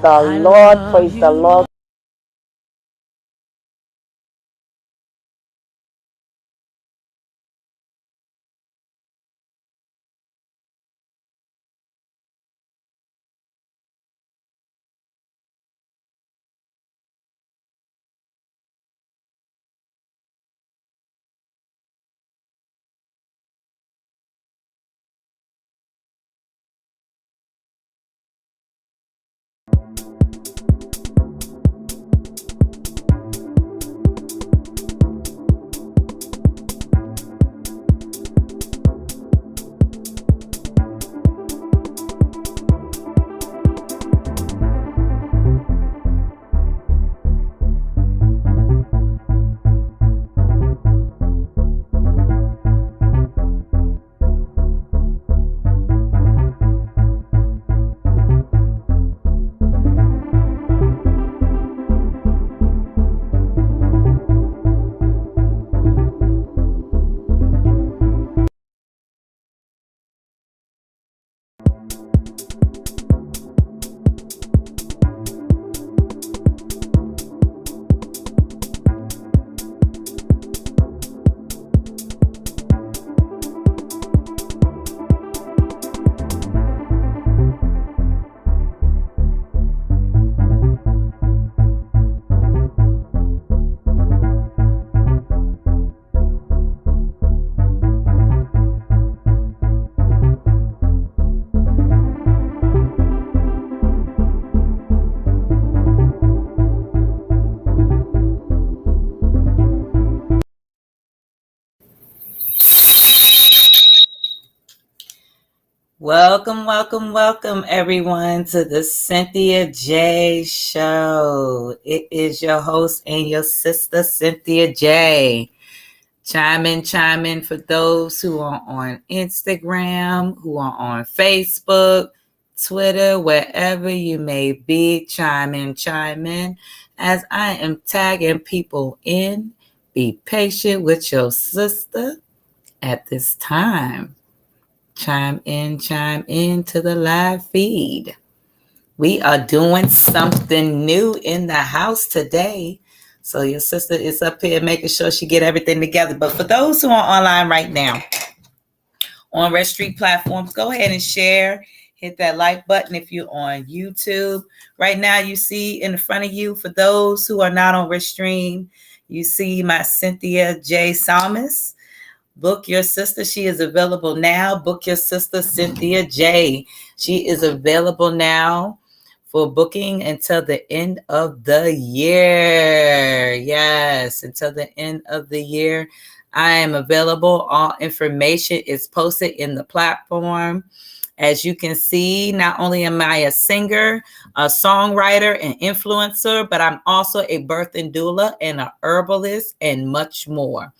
the Lord. Praise the Lord. Welcome, everyone, to the Cynthia J Show. It is your host and your sister, Cynthia J. Chime in for those who are on Instagram, who are on Facebook, Twitter, wherever you may be. Chime in, as I am tagging people in. Be patient with your sister at this time. Chime in to the live feed. We are doing something new in the house today. So your sister is up here making sure she get everything together. But for those who are online right now, on Red Street platforms, go ahead and share. Hit that like button if you're on YouTube. Right now, you see in front of you, for those who are not on Red Stream, you see my Cynthia J Psalmist. Book your sister. She is available now. Book your sister, Cynthia J. She is available now for booking until the end of the year. Yes, until the end of the year. I am available. All information is posted in the platform. As you can see, not only am I a singer, a songwriter, and influencer, but I'm also a birth and doula and a herbalist and much more.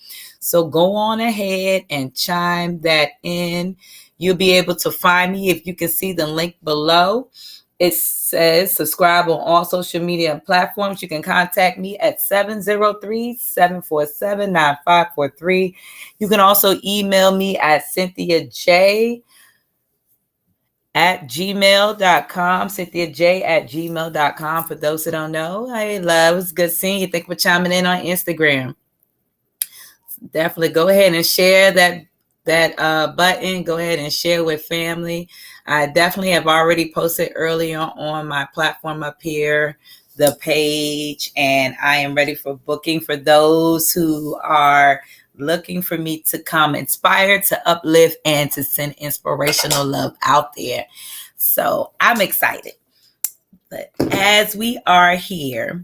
So go on ahead and chime that in. You'll be able to find me if you can see the link below. It says subscribe on all social media platforms. You can contact me at 703-747-9543. You can also email me at cynthiaj@gmail.com, cynthiaj@gmail.com. For those who don't know, hey, love, it's good seeing you. Thank you for chiming in on Instagram. Definitely go ahead and share that button. Go ahead and share with family. I definitely have already posted earlier on my platform up here, the page, and I am ready for booking for those who are looking for me to come inspire, to uplift, and to send inspirational love out there. So I'm excited. But as we are here,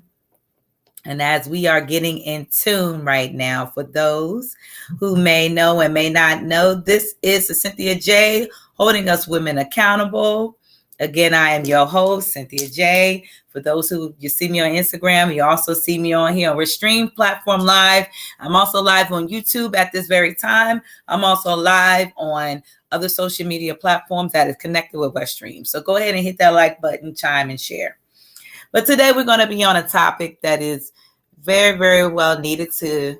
and as we are getting in tune right now, for those who may know and may not know, this is the Cynthia J, holding us women accountable. Again, I am your host, Cynthia J. For those who you see me on Instagram, you also see me on here on Restream platform live. I'm also live on YouTube at this very time. I'm also live on other social media platforms that is connected with Restream. So go ahead and hit that like button, chime, and share. But today we're going to be on a topic that is very, very well needed to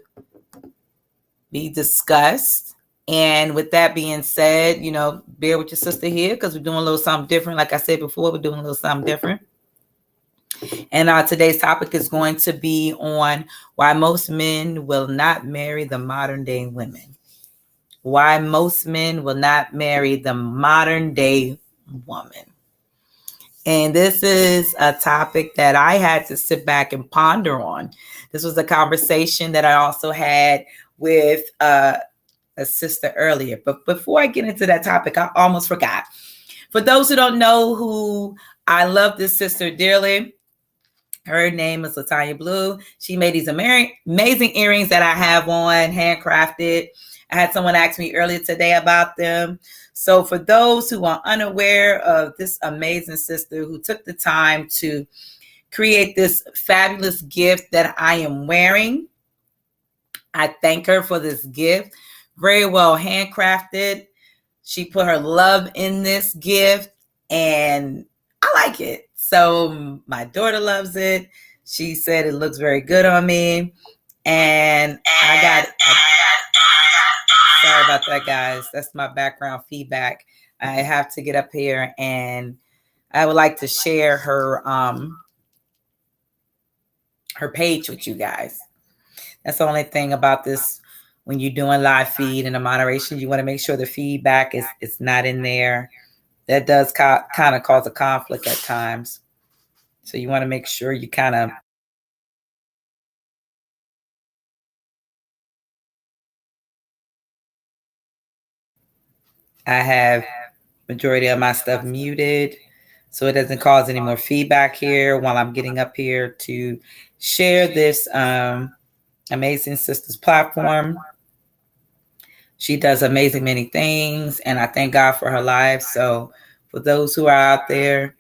be discussed. And with that being said, bear with your sister here because we're doing a little something different. Like I said before, we're doing a little something different. And today's topic is going to be on why most men will not marry the modern day women. Why most men will not marry the modern day woman. And this is a topic that I had to sit back and ponder on. This was a conversation that I also had with a sister earlier. But before I get into that topic, I almost forgot. For those who don't know who I love this sister dearly, her name is Latanya Blue. She made these amazing earrings that I have on, handcrafted. I had someone ask me earlier today about them. So for those who are unaware of this amazing sister who took the time to create this fabulous gift that I am wearing, I thank her for this gift. Very well handcrafted. She put her love in this gift and I like it. So my daughter loves it. She said it looks very good on me. And I got sorry about that, guys. That's my background feedback. I have to get up here and I would like to share her page with you guys. That's the only thing about this. When you're doing live feed and the moderation, you want to make sure the feedback is not in there. That does kind of cause a conflict at times. So you want to make sure you kind of I have majority of my stuff muted so it doesn't cause any more feedback here while I'm getting up here to share this amazing sister's platform. She does amazing many things, and I thank God for her life. So for those who are out there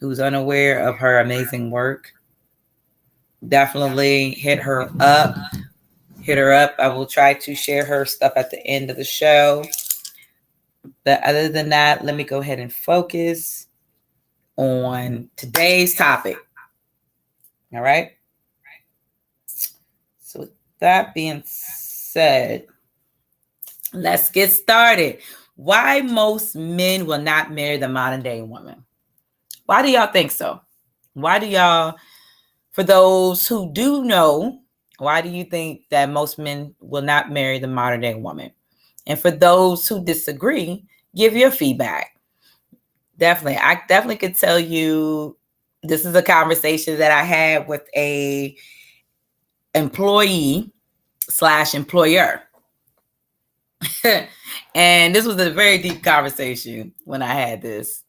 who's unaware of her amazing work, definitely hit her up. Hit her up. I will try to share her stuff at the end of the show. But other than that, let me go ahead and focus on today's topic. All right. So with that being said, let's get started. Why most men will not marry the modern day woman? Why do y'all think so? Why do y'all, for those who do know, why do you think that most men will not marry the modern day woman? And for those who disagree, give your feedback. Definitely. I definitely could tell you this is a conversation that I had with a employee / employer. And this was a very deep conversation when I had this.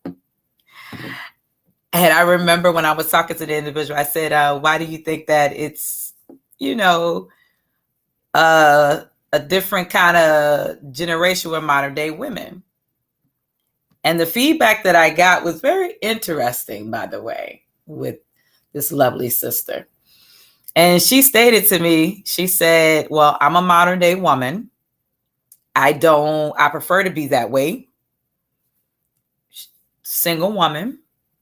And I remember when I was talking to the individual, I said, why do you think that it's, a different kind of generation with modern day women? And the feedback that I got was very interesting, by the way, with this lovely sister. And she stated to me, she said, well, I'm a modern day woman. I prefer to be that way. Single woman.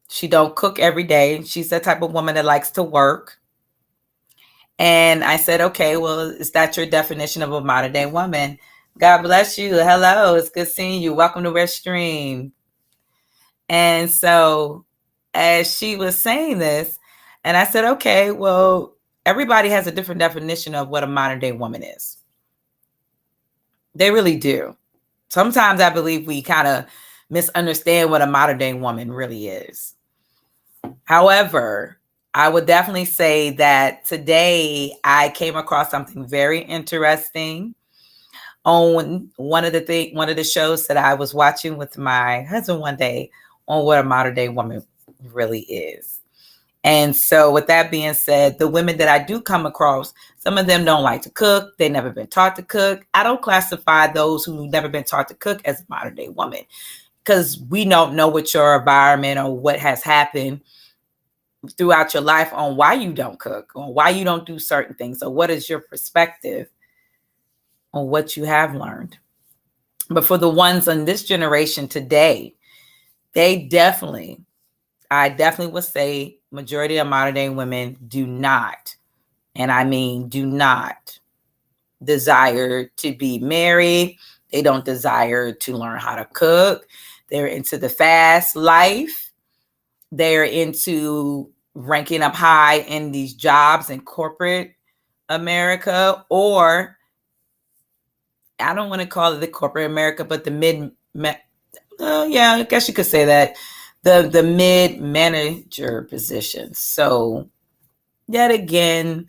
She don't cook every day. She's the type of woman that likes to work. And I said, okay, well, is that your definition of a modern day woman? God bless you. Hello. It's good seeing you. Welcome to Red Stream. And so as she was saying this, and I said, okay, well, everybody has a different definition of what a modern day woman is. They really do. Sometimes I believe we kind of misunderstand what a modern day woman really is. However, I would definitely say that today I came across something very interesting on one of the shows that I was watching with my husband one day on what a modern day woman really is. And so with that being said, the women that I do come across, some of them don't like to cook. They've never been taught to cook. I don't classify those who've never been taught to cook as a modern day woman because we don't know what your environment or what has happened throughout your life on why you don't cook or why you don't do certain things. So what is your perspective on what you have learned? But for the ones in this generation today, I definitely would say majority of modern day women do not, and I mean do not, desire to be married. They don't desire to learn how to cook. They're into the fast life. They're into ranking up high in these jobs in corporate America, or I don't want to call it the corporate America, but the yeah, I guess you could say that, the mid manager positions. So yet again,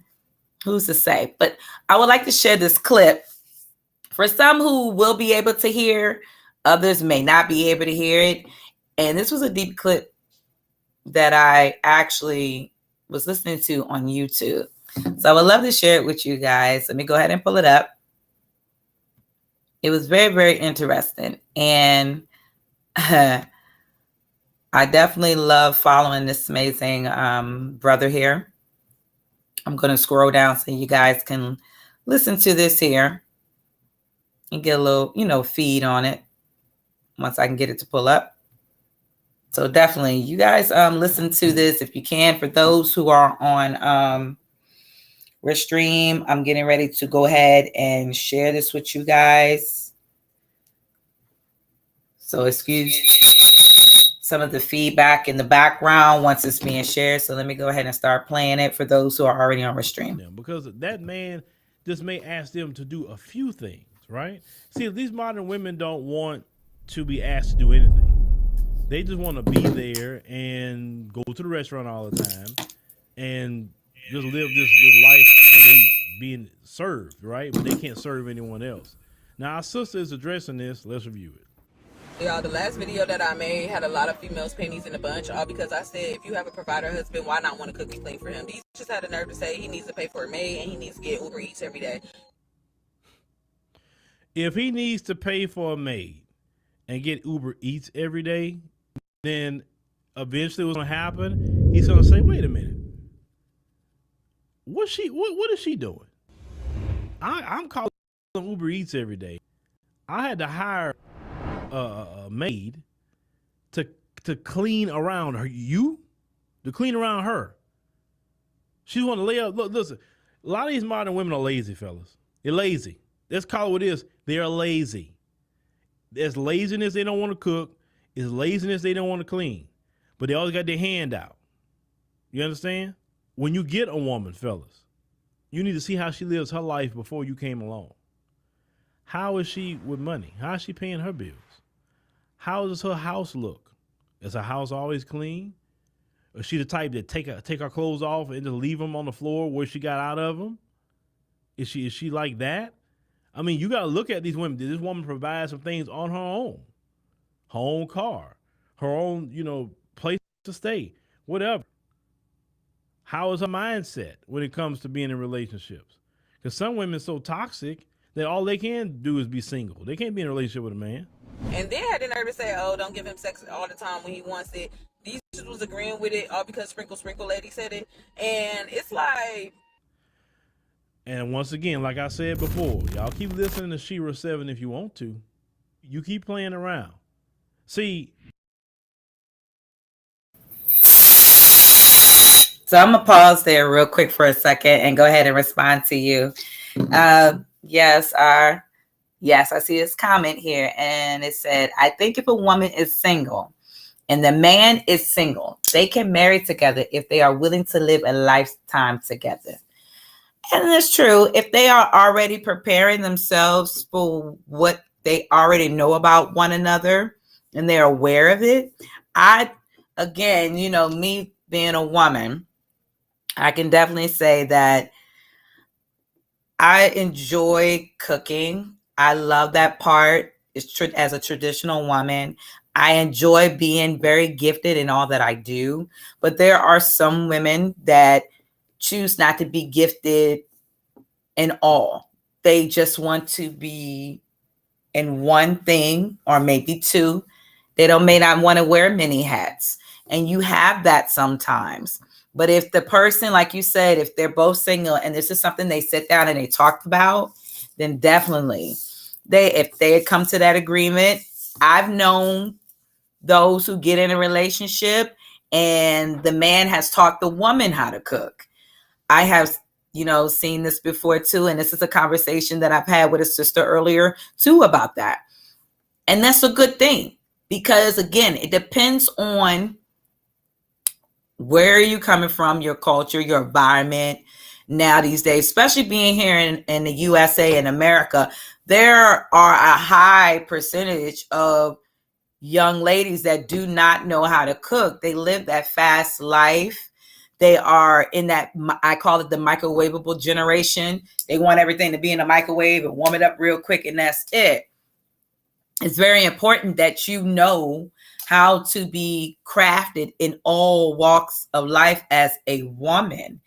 who's to say? But I would like to share this clip for some who will be able to hear, others may not be able to hear it. And this was a deep clip that I actually was listening to on YouTube. So I would love to share it with you guys. Let me go ahead and pull it up. It was very, very interesting. And I definitely love following this amazing brother here. I'm going to scroll down so you guys can listen to this here and get a little, feed on it once I can get it to pull up. So definitely, you guys listen to this if you can. For those who are on Restream, I'm getting ready to go ahead and share this with you guys. So excuse some of the feedback in the background once it's being shared. So let me go ahead and start playing it for those who are already on Restream. Because that man just may ask them to do a few things, right? See, these modern women don't want to be asked to do anything. They just want to be there and go to the restaurant all the time and just live this life where they being served, right? But they can't serve anyone else. Now, our sister is addressing this. Let's review it. Y'all, the last video that I made had a lot of females panties in a bunch, all because I said, if you have a provider husband, why not want to cook and clean for him? These just had the nerve to say he needs to pay for a maid and he needs to get Uber Eats every day. If he needs to pay for a maid and get Uber Eats every day, then eventually what's going to happen, he's going to say, wait a minute. What is she doing? I'm calling Uber Eats every day. I had to hire a maid to clean around her. To clean around her. She want to lay up. Look, listen. A lot of these modern women are lazy, fellas. They're lazy. Let's call it what it is. They are lazy. There's laziness. They don't want to cook. It's laziness. They don't want to clean. But they always got their hand out. You understand? When you get a woman, fellas, you need to see how she lives her life before you came along. How is she with money? How is she paying her bills? How does her house look? Is her house always clean? Is she the type that take her clothes off and just leave them on the floor where she got out of them? Is she like that? I mean, you got to look at these women. Did this woman provide some things on her own? Her own car, her own, place to stay, whatever. How is her mindset when it comes to being in relationships? Because some women are so toxic that all they can do is be single. They can't be in a relationship with a man. And then had the nerve to say, oh, don't give him sex all the time when he wants it. These was agreeing with it all because Sprinkle Lady said it. And it's like... And once again, like I said before, y'all keep listening to Shira 7 if you want to. You keep playing around. See... So I'm going to pause there real quick for a second and go ahead and respond to you. Yes, I see this comment here, and it said, I think if a woman is single and the man is single, they can marry together if they are willing to live a lifetime together. And that's true. If they are already preparing themselves for what they already know about one another and they're aware of it. Again, me being a woman, I can definitely say that I enjoy cooking. I love that part. As a traditional woman, I enjoy being very gifted in all that I do. But there are some women that choose not to be gifted in all. They just want to be in one thing or maybe two. They may not want to wear many hats. And you have that sometimes. But if the person, like you said, if they're both single and this is something they sit down and they talked about, then definitely if they come to that agreement. I've known those who get in a relationship and the man has taught the woman how to cook. I have, seen this before too. And this is a conversation that I've had with a sister earlier too about that. And that's a good thing because again, it depends on where are you coming from, your culture, your environment now these days, especially being here in the USA and America. There are a high percentage of young ladies that do not know how to cook. They live that fast life. They are in that, I call it the microwavable generation. They want everything to be in a microwave and warm it up real quick, and that's it. It's very important that you know how to be crafted in all walks of life as a woman.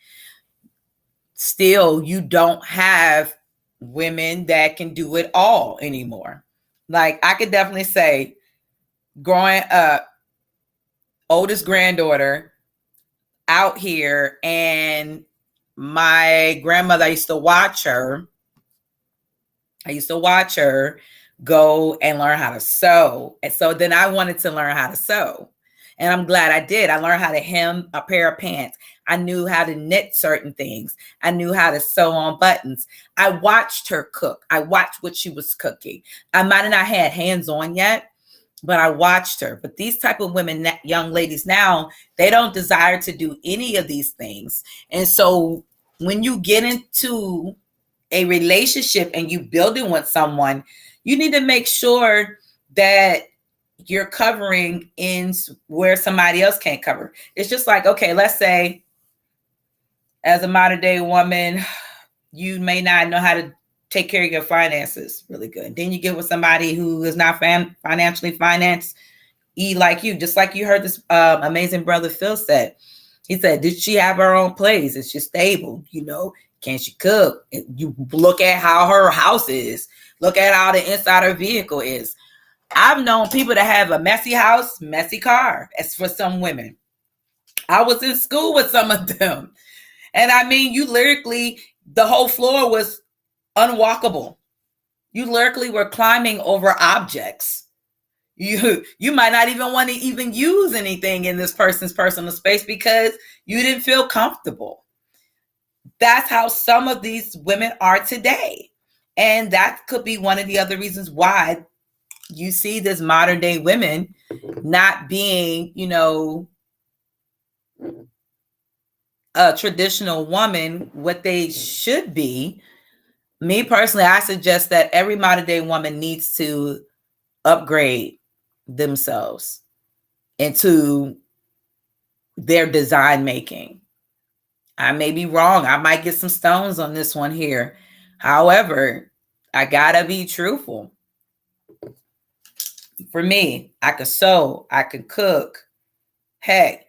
Still, you don't have women that can do it all anymore. Like, I could definitely say, growing up, oldest granddaughter out here, and my grandmother, I used to watch her go and learn how to sew. And so then I wanted to learn how to sew. And I'm glad I did. I learned how to hem a pair of pants. I knew how to knit certain things. I knew how to sew on buttons. I watched her cook. I watched what she was cooking. I might have not had hands on yet, but I watched her. But these type of women, young ladies now, they don't desire to do any of these things. And so when you get into a relationship and you building with someone, you need to make sure that you're covering in where somebody else can't cover. It's just like, okay, let's say as a modern day woman, you may not know how to take care of your finances really good. Then you get with somebody who is not financially financed, like you, just like you heard this amazing brother Phil said. He said, did she have her own place? Is she stable? You know, can she cook? You look at how her house is. Look at how the inside of her vehicle is. I've known people that have a messy house, messy car. As for some women, I was in school with some of them. And I mean, you literally, the whole floor was unwalkable. You literally were climbing over objects. You might not even want to even use anything in this person's personal space because you didn't feel comfortable. That's how some of these women are today. And that could be one of the other reasons why you see this modern day women not being, you know, a traditional woman, what they should be. Me personally, I suggest that every modern day woman needs to upgrade themselves into their design making. I may be wrong. I might get some stones on this one here. However, I gotta be truthful. For me, I could sew, I could cook. Heck,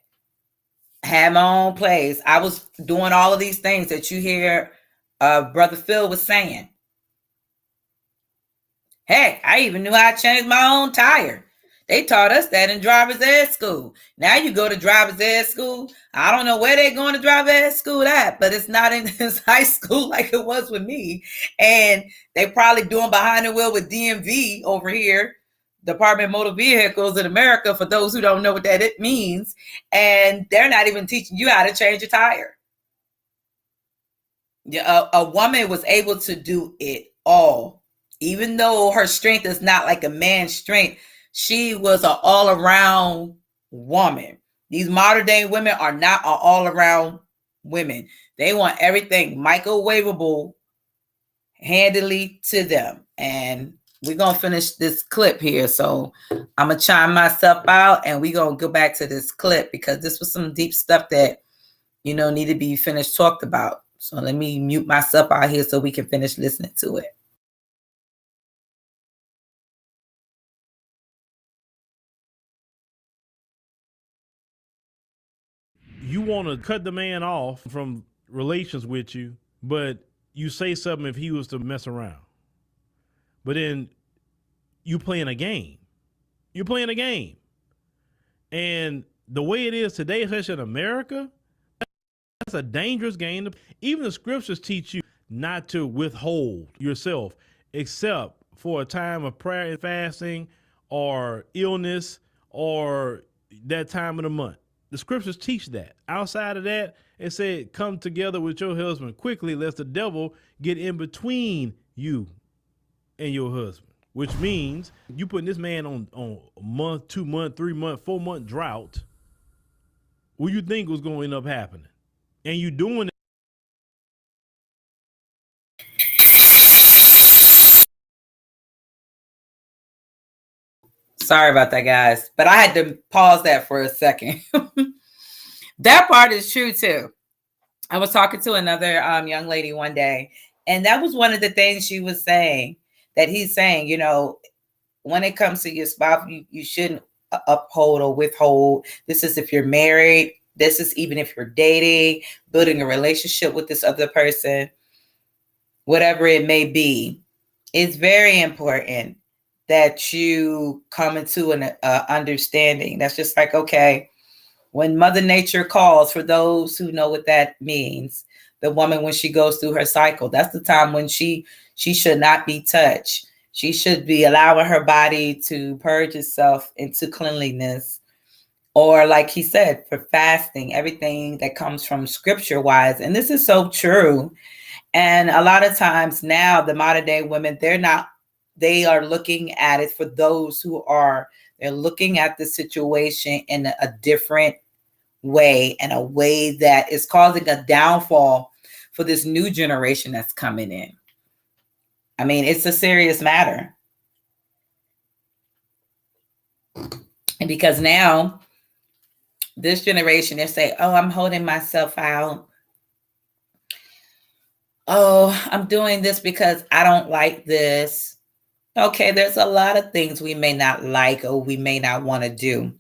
had my own place. I was doing all of these things that you hear Brother Phil was saying. Heck, I even knew how to change my own tire. They taught us that in driver's ed school. Now you go to driver's ed school. I don't know where they're going to driver's ed school at, but it's not in this high school like it was with me. And they probably doing behind the wheel with DMV over here, Department of Motor Vehicles in America, for those who don't know what that it means. And they're not even teaching you how to change a tire. A woman was able to do it all. Even though her strength is not like a man's strength, she was an all-around woman. These modern day women are not an all-around women. They want everything microwavable handily to them. And we're going to finish this clip here. So I'm going to chime myself out and we're going to go back to this clip because this was some deep stuff that, you know, need to be finished talked about. So let me mute myself out here so we can finish listening to it. You want to cut the man off from relations with you, but you say something if he was to mess around. But then you playing a game. You're playing a game. And the way it is today, especially in America, that's a dangerous game. Even the scriptures teach you not to withhold yourself except for a time of prayer and fasting or illness or that time of the month. The scriptures teach that. Outside of that, it said, come together with your husband quickly, lest the devil get in between you and your husband, which means you putting this man on a month, 2 month, 3 month, 4 month drought what you think was going to end up happening, and you doing it. Sorry about that, guys, but I had to pause that for a second. That part is true too. I was talking to another young lady one day, and that was one of the things she was saying, that he's saying, you know, when it comes to your spouse, you shouldn't uphold or withhold. This is if you're married. This is even if you're dating, building a relationship with this other person, whatever it may be. It's very important that you come into an understanding. That's just like, okay, when Mother Nature calls, for those who know what that means, the woman, when she goes through her cycle, that's the time when she should not be touched. She should be allowing her body to purge itself into cleanliness. Or like he said, for fasting, everything that comes from scripture wise. And this is so true. And a lot of times now, the modern day women, they are looking at it for those who are, they're looking at the situation in a different way, and a way that is causing a downfall for this new generation that's coming in. I mean, it's a serious matter. And because now this generation, they say, oh, I'm holding myself out. Oh, I'm doing this because I don't like this. Okay, there's a lot of things we may not like or we may not want to do.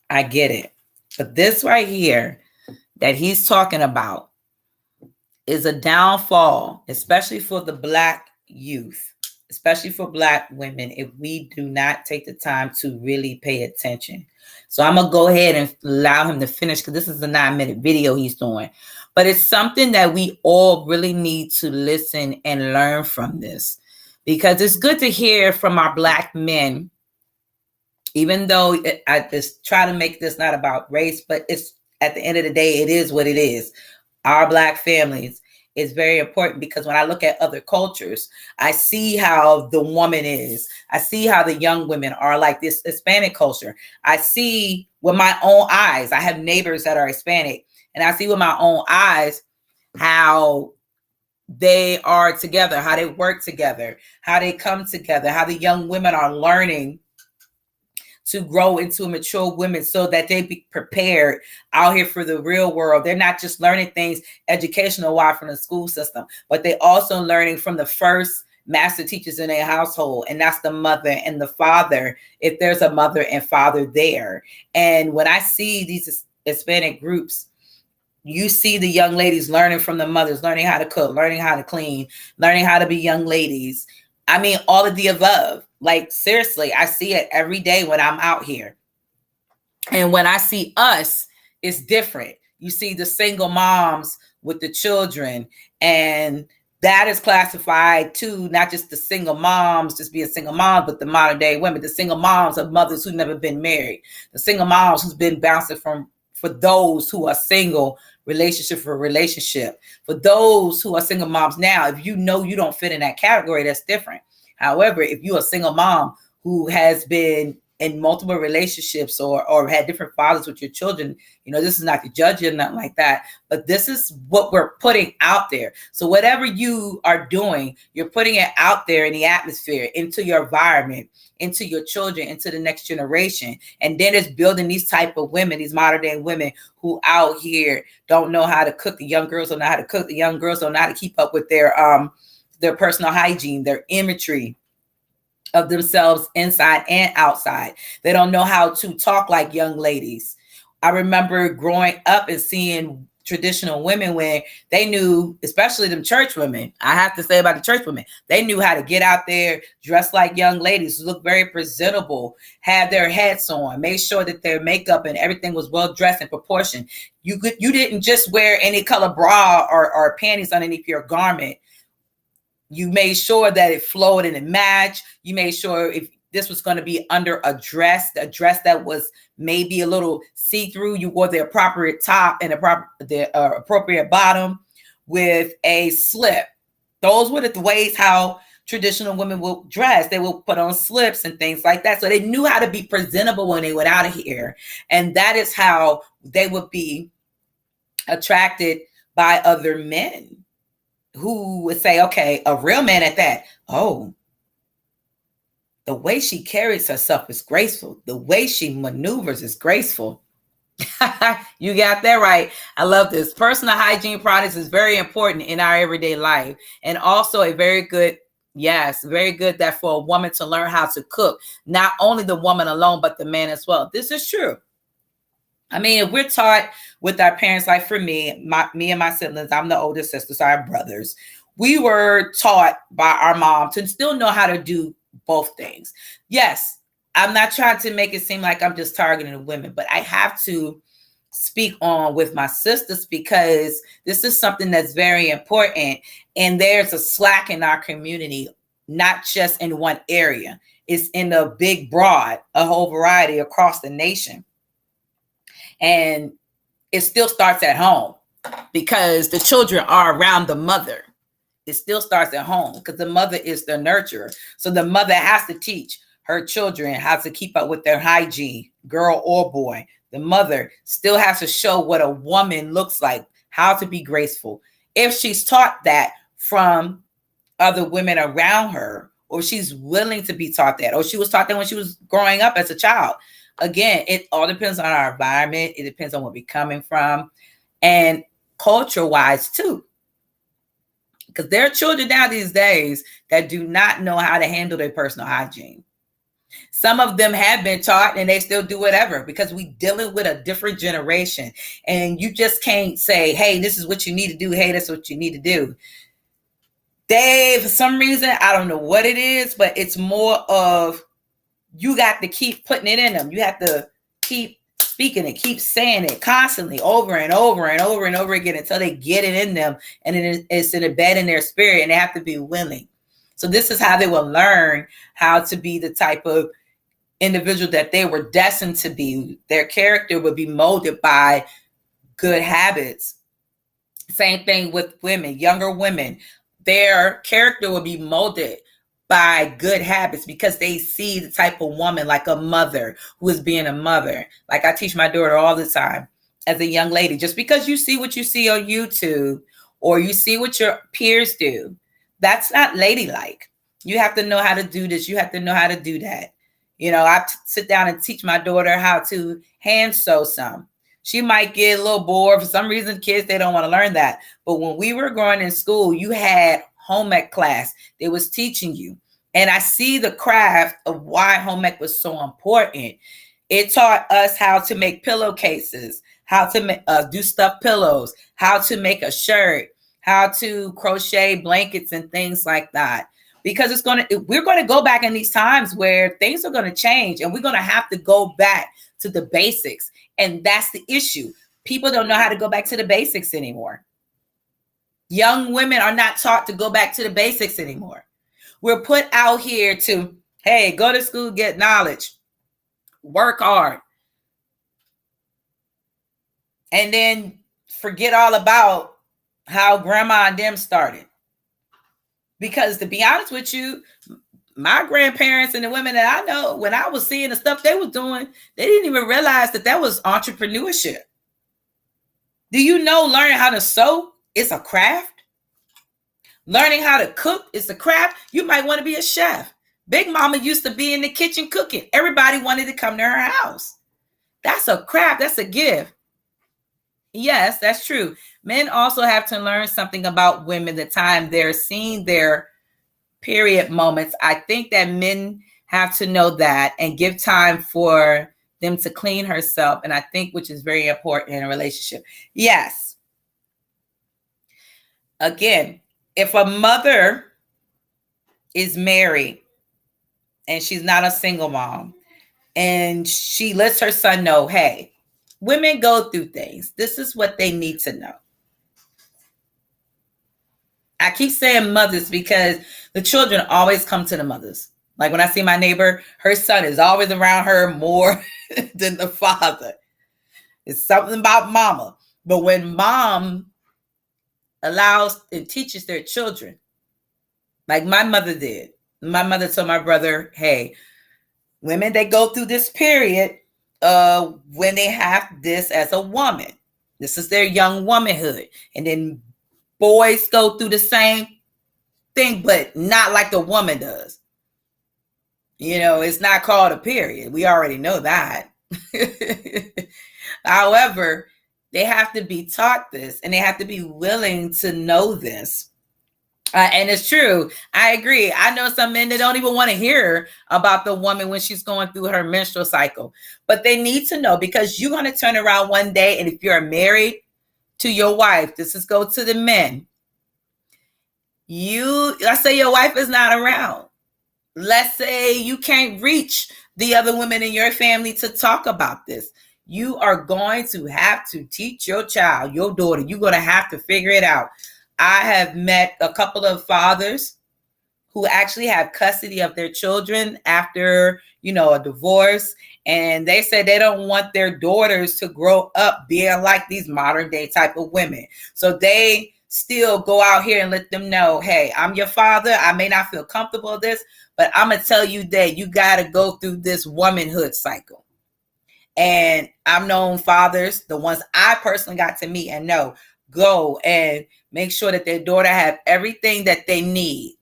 I get it. But this right here that he's talking about is a downfall, especially for the Black youth, especially for Black women, if we do not take the time to really pay attention. So I'm going to go ahead and allow him to finish, because this is a 9-minute video he's doing. But it's something that we all really need to listen and learn from this, because it's good to hear from our Black men, even though I just try to make this not about race, but it's, at the end of the day, it is what it is. Our Black families is very important, because when I look at other cultures, I see how the woman is. I see how the young women are, like this Hispanic culture. I see with my own eyes. I have neighbors that are Hispanic, and I see with my own eyes how they are together, how they work together, how they come together, how the young women are learning to grow into mature women so that they be prepared out here for the real world. They're not just learning things educational wise from the school system, but they also learning from the first master teachers in their household, and that's the mother and the father, if there's a mother and father there. And when I see these Hispanic groups, you see the young ladies learning from the mothers, learning how to cook, learning how to clean, learning how to be young ladies. I mean, all of the above. Like, seriously, I see it every day when I'm out here. And when I see us, it's different. You see the single moms with the children, and that is classified too, not just the single moms, just being single moms, but the modern day women, the single moms of mothers who've never been married, the single moms who's been bouncing for those who are single, relationship for relationship. For those who are single moms now, if you know you don't fit in that category, that's different. However, if you're a single mom who has been in multiple relationships or had different fathers with your children, you know, this is not to judge you or nothing like that, but this is what we're putting out there. So whatever you are doing, you're putting it out there in the atmosphere, into your environment, into your children, into the next generation. And then it's building these type of women, these modern day women who out here don't know how to cook. The young girls don't know how to cook. The young girls don't know how to keep up with their personal hygiene, their imagery of themselves inside and outside. They don't know how to talk like young ladies. I remember growing up and seeing traditional women when they knew, especially them church women, I have to say about the church women, they knew how to get out there, dress like young ladies, look very presentable, have their hats on, make sure that their makeup and everything was well dressed in proportion. You didn't just wear any color bra or panties underneath your garment. You made sure that it flowed and it matched. You made sure if this was going to be under a dress that was maybe a little see-through, you wore the appropriate top and the appropriate bottom with a slip. Those were the ways how traditional women will dress. They will put on slips and things like that. So they knew how to be presentable when they went out of here. And that is how they would be attracted by other men who would say, okay, a real man at that. Oh, the way she carries herself is graceful. The way she maneuvers is graceful. You got that right. I love this. Personal hygiene products is very important in our everyday life, and also a very good, yes, very good that for a woman to learn how to cook, not only the woman alone, but the man as well. This is true. I mean, if we're taught with our parents, like for me and my siblings, I'm the oldest sister, so I have brothers. We were taught by our mom to still know how to do both things. Yes, I'm not trying to make it seem like I'm just targeting women, but I have to speak on with my sisters because this is something that's very important. And there's a slack in our community, not just in one area. It's in a big, broad, a whole variety across the nation. And it still starts at home because the children are around the mother. It still starts at home because the mother is the nurturer. So the mother has to teach her children how to keep up with their hygiene, girl or boy. The mother still has to show what a woman looks like, how to be graceful. If she's taught that from other women around her, or she's willing to be taught that, or she was taught that when she was growing up as a child. Again, it all depends on our environment. It depends on where we're coming from, and culture-wise too. Because there are children now these days that do not know how to handle their personal hygiene. Some of them have been taught and they still do whatever because we're dealing with a different generation. And you just can't say, hey, this is what you need to do. Hey, that's what you need to do. They, for some reason, I don't know what it is, but it's more of you got to keep putting it in them. You have to keep speaking it, keep saying it constantly over and over and over and over again until they get it in them and it's in a bed in their spirit, and they have to be willing. So this is how they will learn how to be the type of individual that they were destined to be. Their character would be molded by good habits. Same thing with women, younger women. Their character will be molded by good habits because they see the type of woman, like a mother who is being a mother. Like I teach my daughter all the time as a young lady, just because you see what you see on YouTube or you see what your peers do, that's not ladylike. You have to know how to do this. You have to know how to do that. You know, I sit down and teach my daughter how to hand sew some. She might get a little bored. For some reason, kids, they don't want to learn that. But when we were growing in school, you had home ec class. They was teaching you. And I see the craft of why home ec was so important. It taught us how to make pillowcases, how to do stuffed pillows, how to make a shirt, how to crochet blankets and things like that. Because we're going to go back in these times where things are going to change and we're going to have to go back to the basics. And that's the issue. People don't know how to go back to the basics anymore. Young women are not taught to go back to the basics anymore. We're put out here to, hey, go to school, get knowledge, work hard, and then forget all about how grandma and them started. Because to be honest with you, my grandparents and the women that I know, when I was seeing the stuff they were doing, they didn't even realize that was entrepreneurship. Do you know learning how to sew is a craft? Learning how to cook is a craft. You might want to be a chef. Big Mama used to be in the kitchen cooking. Everybody wanted to come to her house. That's a craft. That's a gift. Yes, that's true. Men also have to learn something about women the time they're seeing their period moments. I think that men have to know that and give time for them to clean herself. And I think which is very important in a relationship. Yes. Again, if a mother is married and she's not a single mom and she lets her son know, hey, women go through things. This is what they need to know. I keep saying mothers because the children always come to the mothers. Like when I see my neighbor, her son is always around her more than the father. It's something about mama. But when mom allows and teaches their children, like my mother did. My mother told my brother, hey, women, they go through this period. when they have this as a woman. This is their young womanhood. And then boys go through the same thing, but not like the woman does. You know, it's not called a period. We already know that. However, they have to be taught this, and they have to be willing to know this. And it's true. I agree. I know some men that don't even want to hear about the woman when she's going through her menstrual cycle, but they need to know, because you're going to turn around one day. And if you're married to your wife, this is go to the men. Let's say your wife is not around. Let's say you can't reach the other women in your family to talk about this. You are going to have to teach your child, your daughter. You're going to have to figure it out. I have met a couple of fathers who actually have custody of their children after, a divorce. And they said they don't want their daughters to grow up being like these modern day type of women. So they still go out here and let them know, hey, I'm your father. I may not feel comfortable with this, but I'm going to tell you that you got to go through this womanhood cycle. And I've known fathers, the ones I personally got to meet and know, go and make sure that their daughter have everything that they need.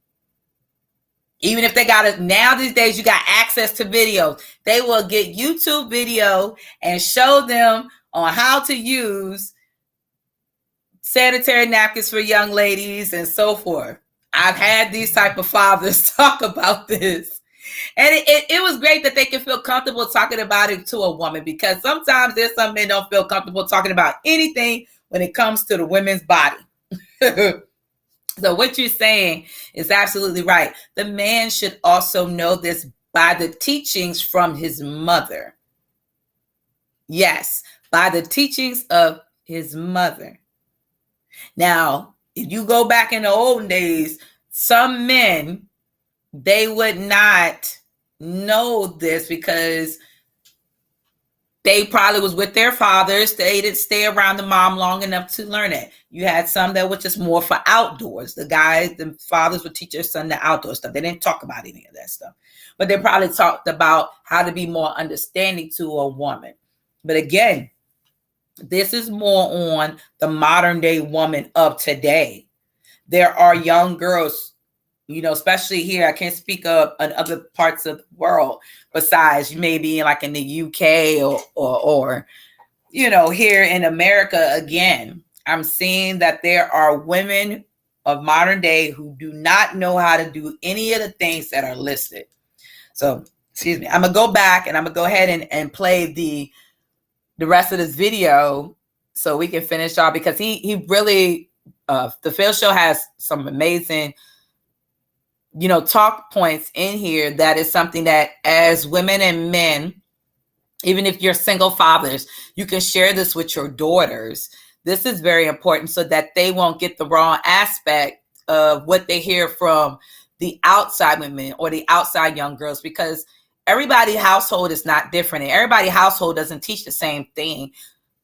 Even if they got it now, these days, you got access to videos. They will get YouTube video and show them on how to use sanitary napkins for young ladies and so forth. I've had these type of fathers talk about this. And it was great that they can feel comfortable talking about it to a woman, because sometimes there's some men don't feel comfortable talking about anything when it comes to the women's body. So what you're saying is absolutely right. The man should also know this by the teachings from his mother. Yes, by the teachings of his mother. Now, if you go back in the olden days, some men, they would not know this because they probably was with their fathers. They didn't stay around the mom long enough to learn it. You had some that were just more for outdoors. The fathers would teach their son the outdoor stuff. They didn't talk about any of that stuff, but they probably talked about how to be more understanding to a woman. But again, this is more on the modern day woman of today. There are young girls, especially here. I can't speak of in other parts of the world besides maybe like in the UK or here in America. Again, I'm seeing that there are women of modern day who do not know how to do any of the things that are listed. So, excuse me. I'm going to go back and I'm going to go ahead and play the rest of this video so we can finish off, because he really, the Phil Show has some amazing talk points in here. That is something that as women and men, even if you're single fathers, you can share this with your daughters. This is very important so that they won't get the wrong aspect of what they hear from the outside women or the outside young girls, because everybody's household is not different. And everybody's household doesn't teach the same thing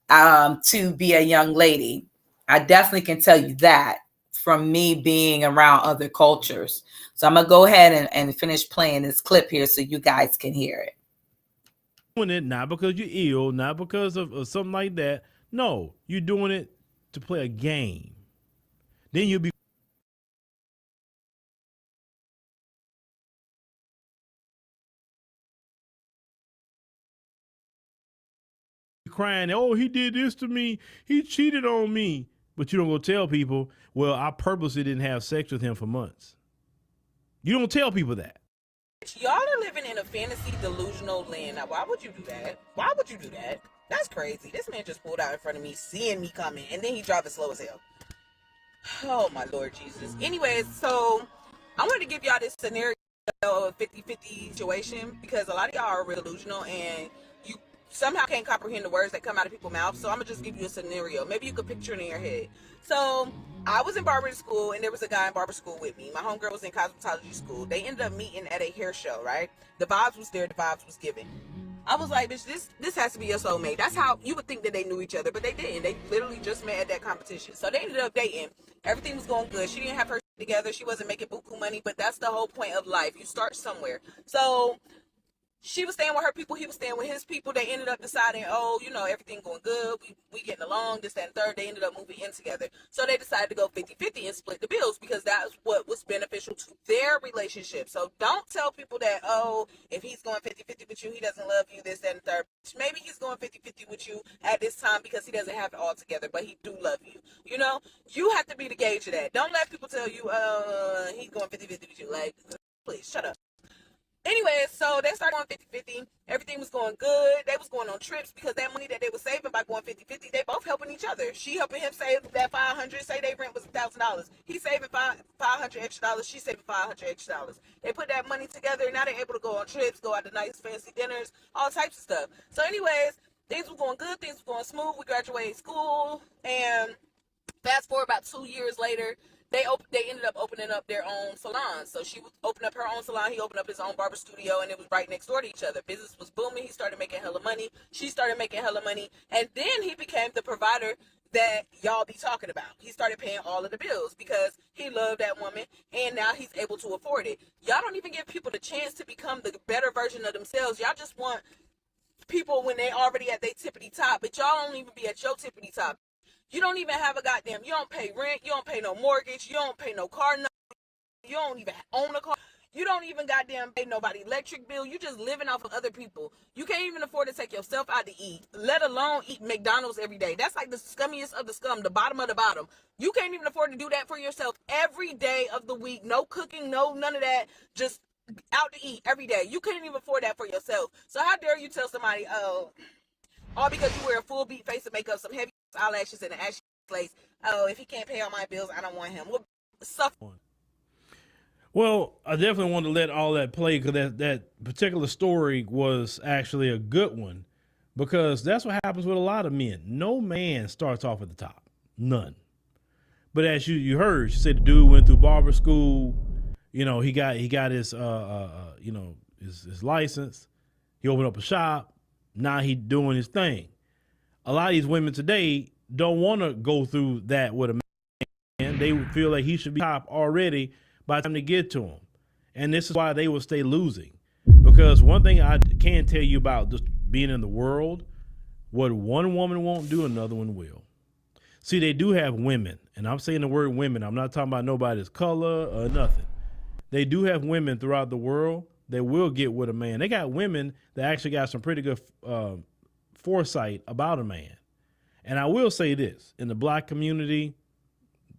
to be a young lady. I definitely can tell you that from me being around other cultures. So I'm going to go ahead and finish playing this clip here so you guys can hear it. Doing it not because you're ill, not because of something like that. No, you're doing it to play a game. Then you'll be crying, oh, he did this to me, he cheated on me. But you don't go tell people, well, I purposely didn't have sex with him for months. You don't tell people that. Y'all are living in a fantasy delusional land. Now, why would you do that? Why would you do that? That's crazy. This man just pulled out in front of me, seeing me coming, and then he driving slow as hell. Oh, my Lord Jesus. Anyways, so I wanted to give y'all this scenario of 50-50 situation, because a lot of y'all are real delusional and you somehow can't comprehend the words that come out of people's mouths. So I'm gonna just give you a scenario. Maybe you could picture it in your head. So I was in barber school and there was a guy in barber school with me. My homegirl was in cosmetology school. They ended up meeting at a hair show, right? The vibes was there, the vibes was given. I was like, bitch, this has to be your soulmate. That's how you would think that they knew each other, but they didn't. They literally just met at that competition. So they ended up dating. Everything was going good. She didn't have her together. She wasn't making buku money, but that's the whole point of life. You start somewhere. So She was staying with her people. He was staying with his people. They ended up deciding, oh, everything going good. We getting along, this, that, and third. They ended up moving in together. So they decided to go 50-50 and split the bills because that's what was beneficial to their relationship. So don't tell people that, oh, if he's going 50-50 with you, he doesn't love you, this, that, and third. Maybe he's going 50-50 with you at this time because he doesn't have it all together, but he do love you. You have to be the gauge of that. Don't let people tell you, he's going 50-50 with you. Like, please, shut up. Anyway, so they started going 50-50. Everything was going good. They was going on trips because that money that they were saving by going 50-50, they both helping each other. She helping him save that $500. Say their rent was $1,000. He's saving $500 extra dollars. She's saving $500 extra dollars. They put that money together. Now they're able to go on trips, go out to nice fancy dinners, all types of stuff. So anyways, things were going good. Things were going smooth. We graduated school, and fast forward about 2 years later, they ended up opening up their own salon. So she opened up her own salon. He opened up his own barber studio, and it was right next door to each other. Business was booming. He started making hella money. She started making hella money. And then he became the provider that y'all be talking about. He started paying all of the bills because he loved that woman, and now he's able to afford it. Y'all don't even give people the chance to become the better version of themselves. Y'all just want people when they already at their tippity top, but y'all don't even be at your tippity top. You don't even have a goddamn, you don't pay rent, you don't pay no mortgage, you don't pay no car note, you don't even own a car, you don't even goddamn pay nobody electric bill, you just living off of other people. You can't even afford to take yourself out to eat, let alone eat McDonald's every day. That's like the scummiest of the scum, the bottom of the bottom. You can't even afford to do that for yourself every day of the week. No cooking, no none of that, just out to eat every day. You couldn't even afford that for yourself. So how dare you tell somebody, oh, all because you wear a full beat face of makeup, some heavy eyelashes, and an ashy place. Oh, if he can't pay all my bills, I don't want him. Well, I definitely wanted to let all that play because that particular story was actually a good one because that's what happens with a lot of men. No man starts off at the top. None. But as you heard, she said the dude went through barber school. He got his his license. He opened up a shop. Now he doing his thing. A lot of these women today don't want to go through that with a man. They feel like he should be top already by the time they get to him. And this is why they will stay losing. Because one thing I can tell you about just being in the world, what one woman won't do, another one will. See, they do have women, and I'm saying the word women. I'm not talking about nobody's color or nothing. They do have women throughout the world that will get with a man. They got women that actually got some pretty good foresight about a man. And I will say this, in the black community,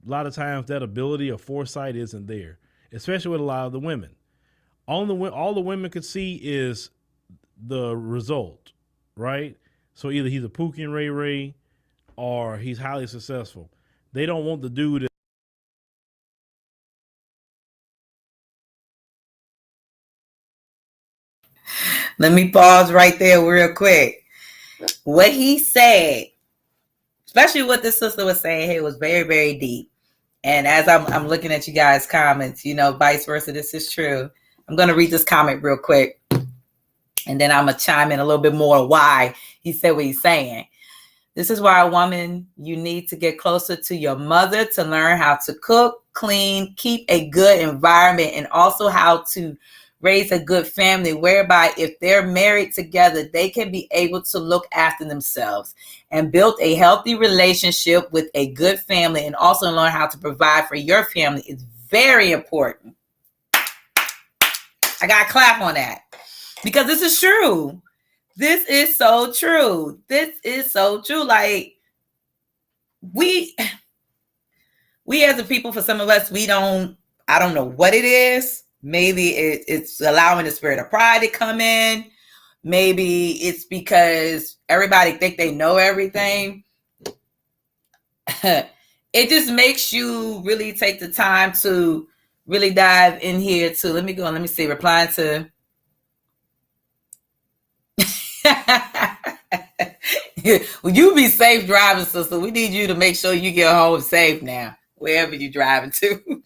a lot of times that ability of foresight isn't there, especially with a lot of the women. All the women could see is the result, right? So either he's a Pookie and Ray Ray or he's highly successful. They don't want the dude. Let me pause right there real quick. What he said, especially what this sister was saying here, was very, very deep. And as I'm looking at you guys' comments, vice versa, this is true. I'm going to read this comment real quick. And then I'm going to chime in a little bit more why he said what he's saying. This is why a woman, you need to get closer to your mother to learn how to cook, clean, keep a good environment, and also how to raise a good family, whereby if they're married together, they can be able to look after themselves and build a healthy relationship with a good family, and also learn how to provide for your family is very important. I got to clap on that because this is true. This is so true. This is so true. Like we as a people, for some of us, I don't know what it is. Maybe it's allowing the spirit of pride to come in. Maybe it's because everybody think they know everything. It just makes you really take the time to really dive in here to, let me see, replying to. Well, you be safe driving, sister. We need you to make sure you get home safe now, wherever you're driving to.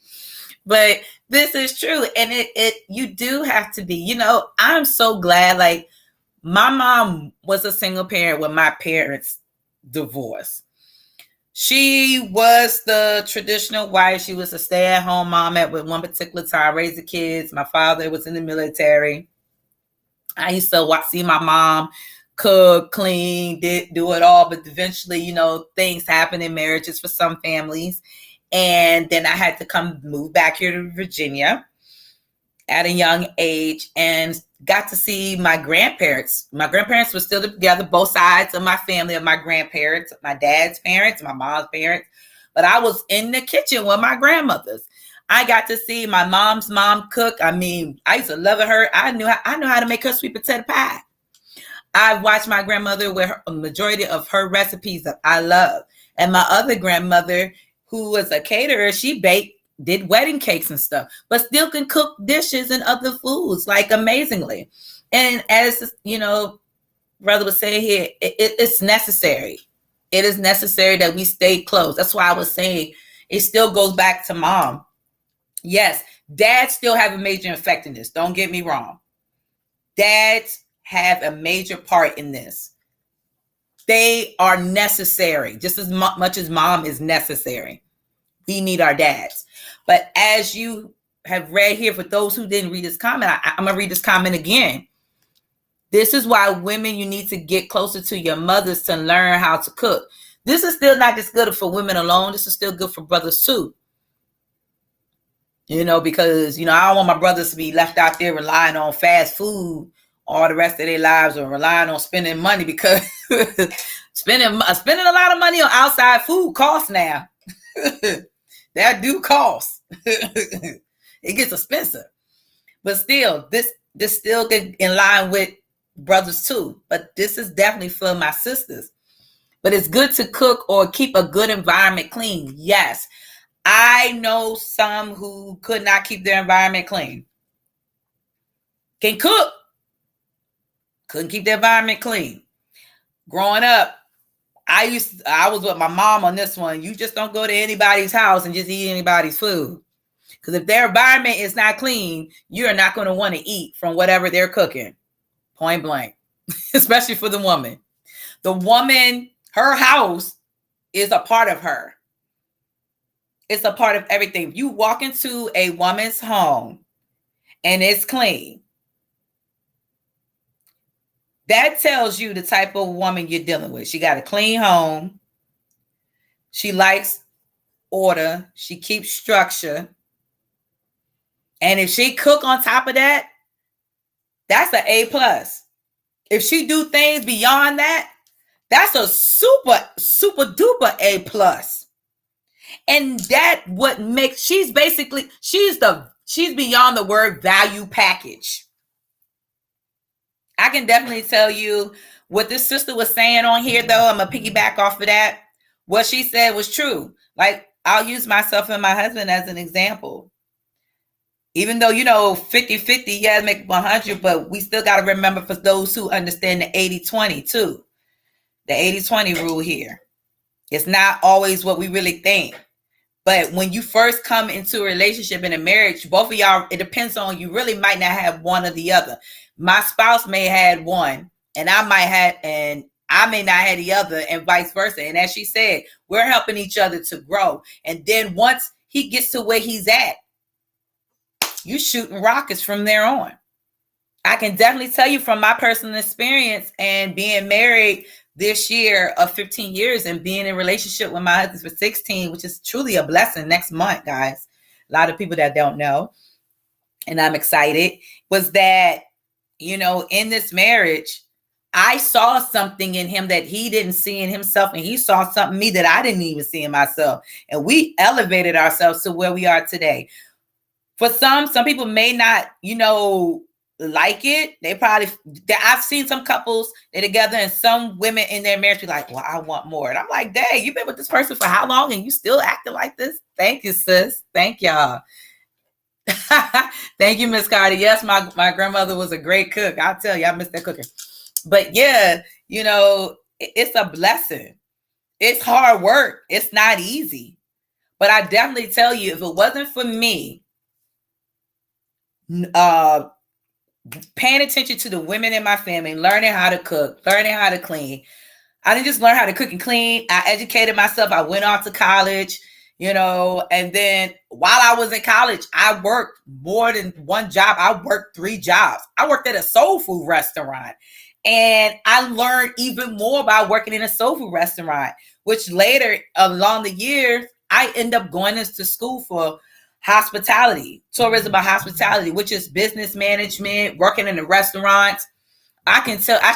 But this is true. And you do have to be, I'm so glad. Like, my mom was a single parent when my parents divorced. She was the traditional wife. She was a stay-at-home mom at one particular time, raised the kids. My father was in the military. I used to see my mom cook, clean, do it all. But eventually, you know, things happen in marriages for some families. And then I had to move back here to Virginia at a young age and got to see my grandparents. My grandparents were still together, both sides of my family, of my grandparents, my dad's parents, my mom's parents. But I was in the kitchen with my grandmothers. I got to see my mom's mom cook. I mean, I used to love her. I knew how to make her sweet potato pie. I watched my grandmother with a majority of her recipes that I love. And my other grandmother, who was a caterer, she did wedding cakes and stuff, but still can cook dishes and other foods, like, amazingly. And as, you know, brother was saying here, it's necessary. It is necessary that we stay close. That's why I was saying it still goes back to mom. Yes, dads still have a major effect in this. Don't get me wrong. Dads have a major part in this. They are necessary just as much as mom is necessary. We need our dads. But as you have read here, for those who didn't read this comment, I'm going to read this comment again. This is why women, you need to get closer to your mothers to learn how to cook. This is still not just good for women alone. This is still good for brothers too. You know, because, you know, I don't want my brothers to be left out there relying on fast food all the rest of their lives, or relying on spending money, because spending a lot of money on outside food costs now. That do cost. It gets expensive. But still, this still get in line with brothers too. But this is definitely for my sisters. But it's good to cook or keep a good environment clean. Yes. I know some who could not keep their environment clean. Can cook. Couldn't keep the environment clean. Growing up, I was with my mom on this one. You just don't go to anybody's house and just eat anybody's food. Because if their environment is not clean, you're not going to want to eat from whatever they're cooking. Point blank. Especially for the woman. The woman, her house is a part of her. It's a part of everything. If you walk into a woman's home and it's clean, that tells you the type of woman you're dealing with. She got a clean home. She likes order. She keeps structure. And if she cook on top of that, that's an A+. If she do things beyond that, that's a super, super duper A+. And that what makes, she's beyond the word value package. I can definitely tell you what this sister was saying on here, though. I'm going to piggyback off of that. What she said was true. Like, I'll use myself and my husband as an example. Even though, you know, 50-50, yeah, make 100, but we still got to remember, for those who understand, the 80-20 too. The 80-20 rule here. It's not always what we really think. But when you first come into a relationship and a marriage, both of y'all, it depends on, you really might not have one or the other. My spouse may have had one, and I may not have the other, and vice versa. And as she said, we're helping each other to grow. And then once he gets to where he's at, you shooting rockets from there on. I can definitely tell you from my personal experience and being married this year of 15 years and being in a relationship with my husband for 16, which is truly a blessing next month, guys. A lot of people that don't know, and I'm excited, was that, you know, in this marriage, I saw something in him that he didn't see in himself, and he saw something in me that I didn't even see in myself. And we elevated ourselves to where we are today. For some people may not, you know, like it. I've seen some couples, they're together, and some women in their marriage be like, well, I want more. And I'm like, dang, you've been with this person for how long and you still acting like this? Thank you, sis. Thank y'all. Thank you, Miss Carter. Yes, my grandmother was a great cook. I'll tell you, I miss that cooking. But yeah, you know, it's a blessing. It's hard work. It's not easy. But I definitely tell you, if it wasn't for me, paying attention to the women in my family, learning how to cook, learning how to clean. I didn't just learn how to cook and clean. I educated myself. I went off to college, And then while I was in college, I worked more than one job. I worked 3 jobs. I worked at a soul food restaurant, and I learned even more about working in a soul food restaurant, which later along the years, I end up going into school for hospitality, tourism and hospitality, which is business management, working in the restaurants. I can tell, I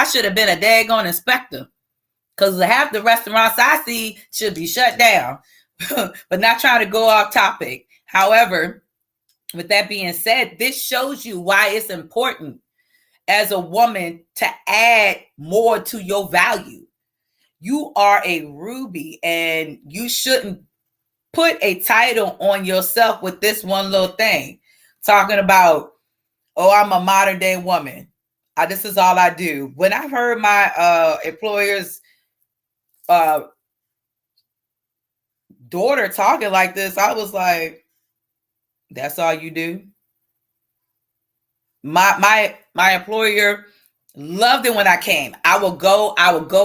should have been a daggone inspector, because half the restaurants I see should be shut down. But not trying to go off topic. However, with that being said, this shows you why it's important as a woman to add more to your value. You are a ruby, and you shouldn't put a title on yourself with this one little thing. Talking about, oh, I'm a modern day woman. This is all I do. When I heard my employer's daughter talking like this, I was like, that's all you do? My employer loved it when I came. I would go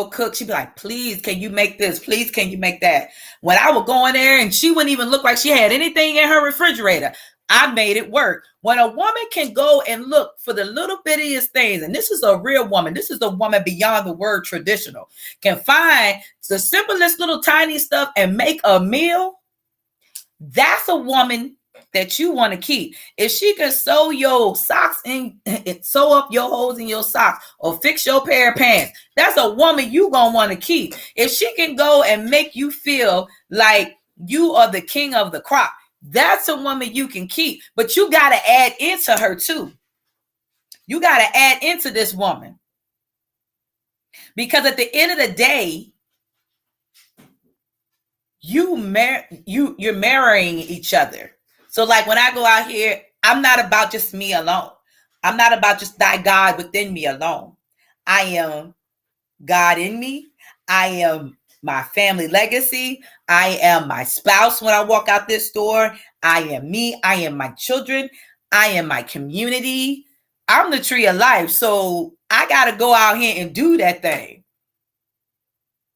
cook. She'd be like, please, can you make this? Please, can you make that? When I would go in there and she wouldn't even look like she had anything in her refrigerator, I made it work. When a woman can go and look for the little bittiest things, and this is a real woman, this is a woman beyond the word traditional, can find the simplest little tiny stuff and make a meal, that's a woman that you want to keep. If she can sew your socks and sew up your holes in your socks or fix your pair of pants, that's a woman you gonna want to keep. If she can go and make you feel like you are the king of the crop, that's a woman you can keep. But you got to add into her too. You got to add into this woman, because at the end of the day, you're marrying each other. So like when I go out here, I'm not about just me alone. I'm not about just thy God within me alone. I am God in me. I am my family legacy. I am my spouse when I walk out this door. I am me. I am my children. I am my community. I'm the tree of life. So I got to go out here and do that thing.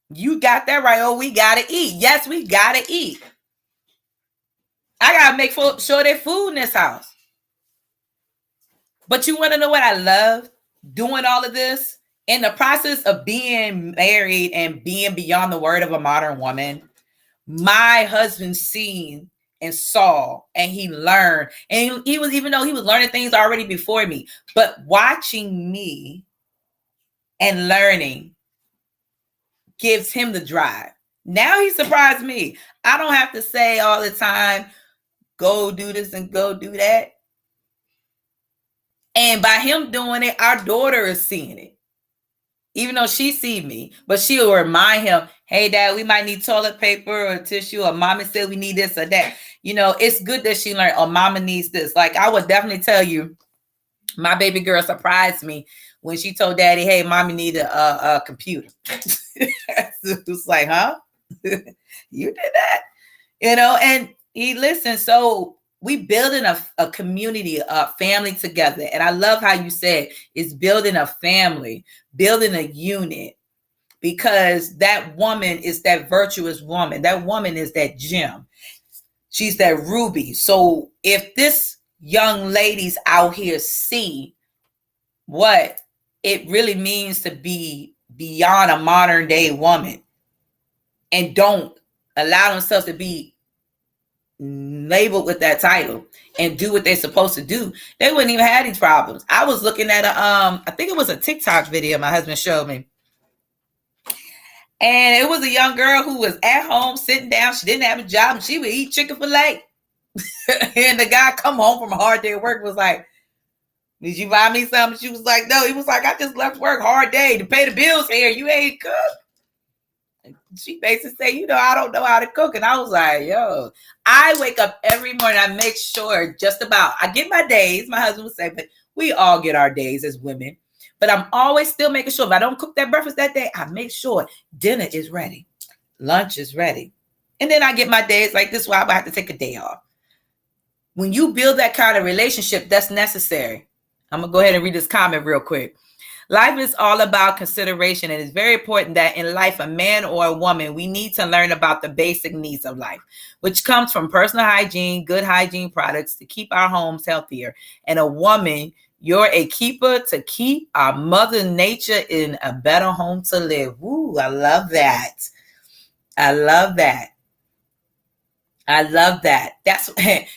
You got that right. Oh, we got to eat. Yes, we got to eat. I got to make sure there's food in this house. But you want to know what I love doing all of this? In the process of being married and being beyond the word of a modern woman, my husband seen and saw, and he learned, and he was, even though he was learning things already before me, but watching me and learning gives him the drive. Now he surprised me. I don't have to say all the time, go do this and go do that. And by him doing it, our daughter is seeing it. Even though she sees me, but she'll remind him, hey, Dad, we might need toilet paper or tissue, or Mama said we need this or that. It's good that she learned, oh, Mama needs this. Like, I would definitely tell you, my baby girl surprised me when she told Daddy, hey, Mommy needed a computer. It was like, huh? You did that? And he listened. So we building a community, a family together. And I love how you said it's building a family, building a unit, because that woman is that virtuous woman. That woman is that gem. She's that ruby. So if this young ladies out here see what it really means to be beyond a modern day woman and don't allow themselves to be labeled with that title and do what they're supposed to do, they wouldn't even have these problems. I was looking at I think it was a TikTok video my husband showed me, and it was a young girl who was at home sitting down. She didn't have a job, and she would eat Chick-fil-A. And the guy come home from a hard day at work, was like, did you buy me something? She was like, no. He was like, I just left work, hard day to pay the bills here. You ain't cook. She basically said, I don't know how to cook. And I was like, yo, I wake up every morning. I make sure I get my days. My husband would say, but we all get our days as women. But I'm always still making sure if I don't cook that breakfast that day, I make sure dinner is ready. Lunch is ready. And then I get my days like this where I have to take a day off. When you build that kind of relationship, that's necessary. I'm going to go ahead and read this comment real quick. Life is all about consideration, and it's very important that in life, a man or a woman, we need to learn about the basic needs of life, which comes from personal hygiene, good hygiene products to keep our homes healthier. And a woman, you're a keeper to keep our mother nature in a better home to live. Ooh, I love that. I love that. I love that. That's,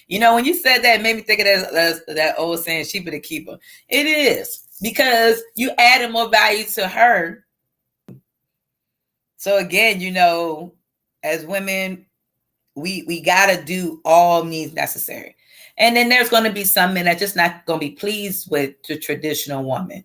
you know, when you said that, it made me think of that old saying, sheep are the keeper. It is, because you added more value to her. So again, you know, as women, we got to do all means necessary. And then there's going to be some men that just not going to be pleased with the traditional woman.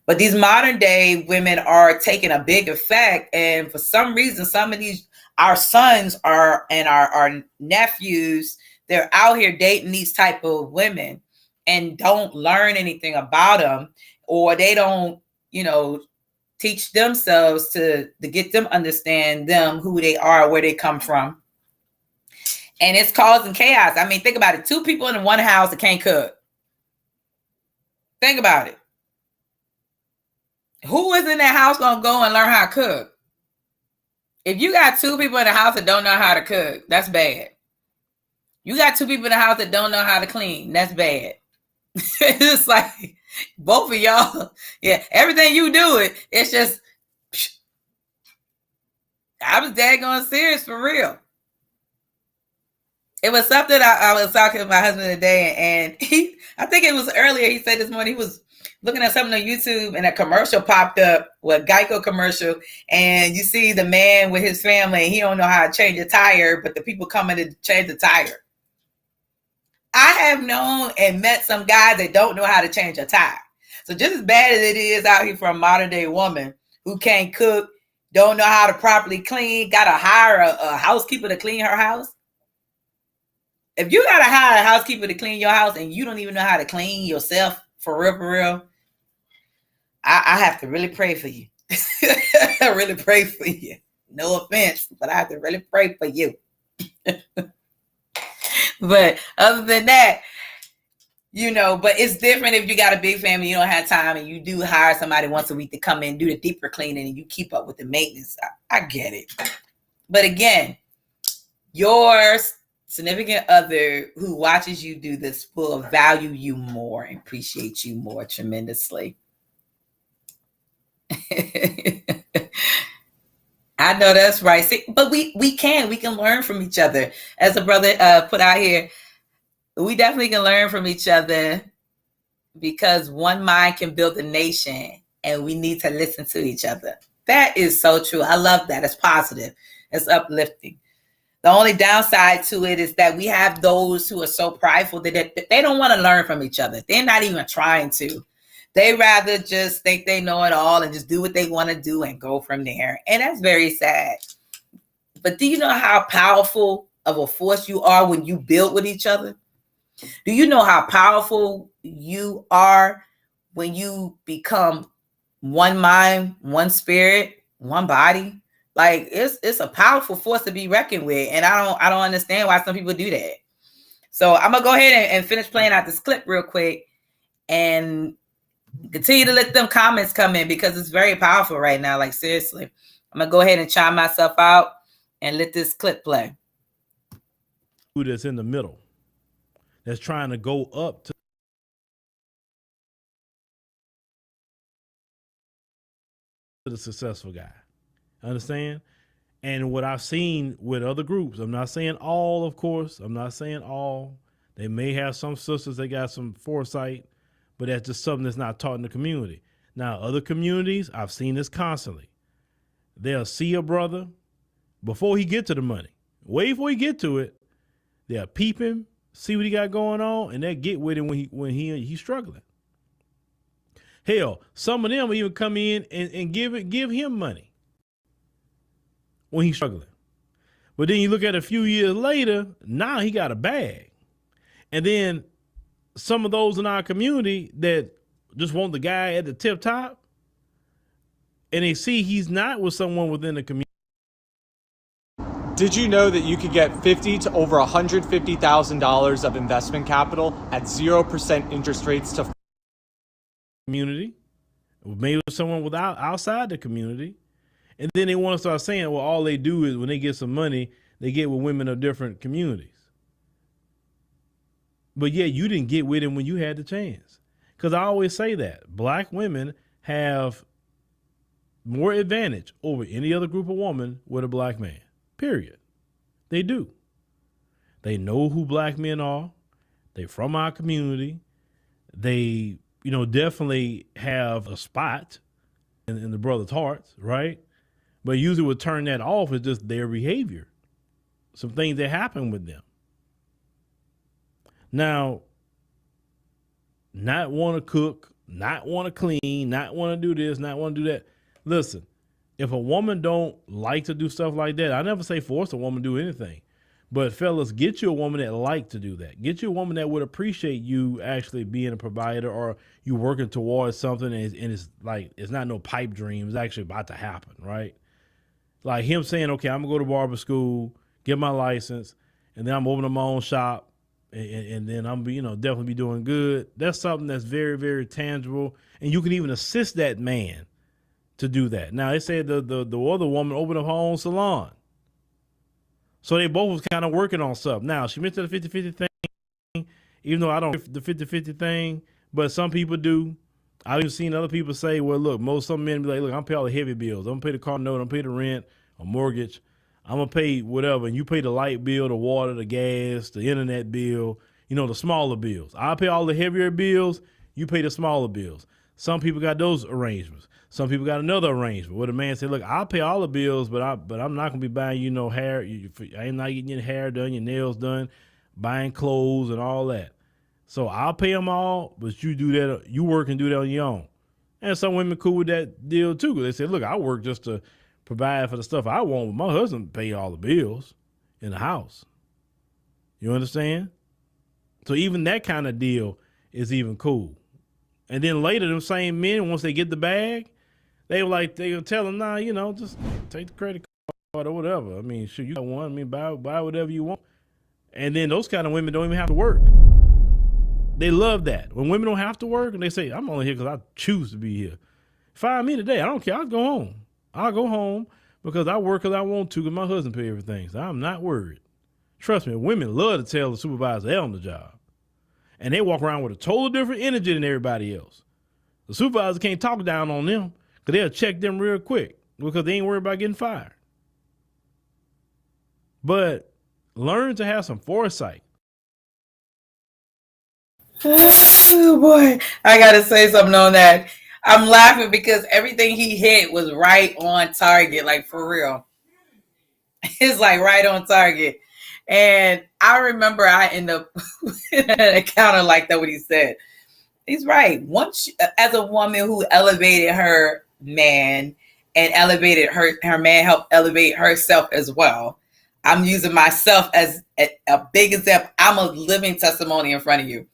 But these modern day women are taking a big effect. And for some reason, some of these, our sons are, and our nephews, they're out here dating these type of women and don't learn anything about them, or they don't, you know, teach themselves to get them understand them, who they are, where they come from. And it's causing chaos. I mean, think about it. 2 people in one house that can't cook. Think about it. Who is in that house going to go and learn how to cook? If you got 2 people in the house that don't know how to cook, that's bad. You got 2 people in the house that don't know how to clean, that's bad. It's like both of y'all, yeah, everything you do, it's just, I was daggone serious for real. It was something I was talking to my husband today, and I think it was earlier, he said this morning, he was looking at something on YouTube and a commercial popped up, a Geico commercial, and you see the man with his family, and he don't know how to change a tire, but the people coming to change the tire. I have known and met some guys that don't know how to change a tire. So just as bad as it is out here for a modern day woman who can't cook, don't know how to properly clean, got to hire a housekeeper to clean her house. If you got to hire a housekeeper to clean your house and you don't even know how to clean yourself, for real, I have to really pray for you. I really pray for you. No offense, but I have to really pray for you. But other than that, you know, but it's different if you got a big family, you don't have time, and you do hire somebody once a week to come in, do the deeper cleaning, and you keep up with the maintenance. I get it. But again, your significant other who watches you do this will value you more and appreciate you more tremendously. I know that's right. See, but we can learn from each other. As a brother put out here, we definitely can learn from each other, because one mind can build a nation, and we need to listen to each other. That is so true. I love that. It's positive. It's uplifting. The only downside to it is that we have those who are so prideful that they don't want to learn from each other. They're not even trying to. They rather just think they know it all and just do what they want to do and go from there. And that's very sad. But do you know how powerful of a force you are when you build with each other? Do you know how powerful you are when you become one mind, one spirit, one body? Like it's a powerful force to be reckoned with. And I don't understand why some people do that. So I'm gonna go ahead and finish playing out this clip real quick and continue to let them comments come in, because it's very powerful right now. Like seriously, I'm gonna go ahead and chime myself out and let this clip play. Who that's in the middle, that's trying to go up to the successful guy. Understand? And what I've seen with other groups, I'm not saying all, of course. I'm not saying all. They may have some sisters that got some foresight, but that's just something that's not taught in the community. Now, other communities, I've seen this constantly. They'll see a brother before he get to the money. Way before he get to it, they'll peep him, see what he got going on, and they'll get with him when he's struggling. Hell, some of them even come in and give him money when he's struggling. But then you look at a few years later, now he got a bag. And then some of those in our community that just want the guy at the tip top, and they see he's not with someone within the community. Did you know that you could get $50,000 to over $150,000 of investment capital at 0% interest rates to community? maybe someone without outside the community. And then they want to start saying, well, all they do is when they get some money, they get with women of different communities. But yeah, you didn't get with him when you had the chance. Because I always say that black women have more advantage over any other group of women with a black man. Period. They do. They know who black men are. They from our community. They, definitely have a spot in the brother's hearts, right? But usually what turn that off is just their behavior. Some things that happen with them. Now, not want to cook, not want to clean, not want to do this, not want to do that. Listen, if a woman don't like to do stuff like that, I never say force a woman to do anything. But fellas, get you a woman that like to do that. Get you a woman that would appreciate you actually being a provider, or you working towards something and it's like, it's not no pipe dream. It's actually about to happen, right? Like him saying, okay, I'm gonna go to barber school, get my license, and then I'm opening my own shop, and then I'm definitely be doing good. That's something that's very, very tangible, and you can even assist that man to do that. Now they said the other woman opened up her own salon. So they both was kind of working on something. Now, she mentioned the 50-50 thing, even though I don't the 50-50 thing, but some people do. I've even seen other people say, well, look, some men be like, look, I'm pay all the heavy bills. I'm gonna pay the car note, I'm pay the rent, a mortgage. I'm gonna pay whatever, and you pay the light bill, the water, the gas, the internet bill, the smaller bills. I'll pay all the heavier bills, you pay the smaller bills. Some people got those arrangements. Some people got another arrangement where the man said, look, I'll pay all the bills, but I'm not going to be buying you no hair. I'm not getting your hair done, your nails done, buying clothes and all that. So I'll pay them all, but you do that. You work and do that on your own. And some women cool with that deal too. They say, look, I work just to provide for the stuff I want, but my husband pay all the bills in the house. You understand? So even that kind of deal is even cool. And then later, them same men, once they get the bag, they gonna tell them, nah, just take the credit card or whatever. I mean, sure, you got one. I mean, buy whatever you want. And then those kind of women don't even have to work. They love that. When women don't have to work and they say, I'm only here because I choose to be here. Fire me today. I don't care. I'll go home. I'll go home because I work because I want to, because my husband pay everything. So I'm not worried. Trust me, women love to tell the supervisor they're on the job. And they walk around with a totally different energy than everybody else. The supervisor can't talk down on them because they'll check them real quick because they ain't worried about getting fired. But learn to have some foresight. Oh boy, I gotta say something on that. I'm laughing because everything he hit was right on target, like for real. It's like right on target. And I remember I ended up in an encounter like that, what he said. He's right. Once, as a woman who elevated her man and elevated her man helped elevate herself as well. I'm using myself as a big example. I'm a living testimony in front of you.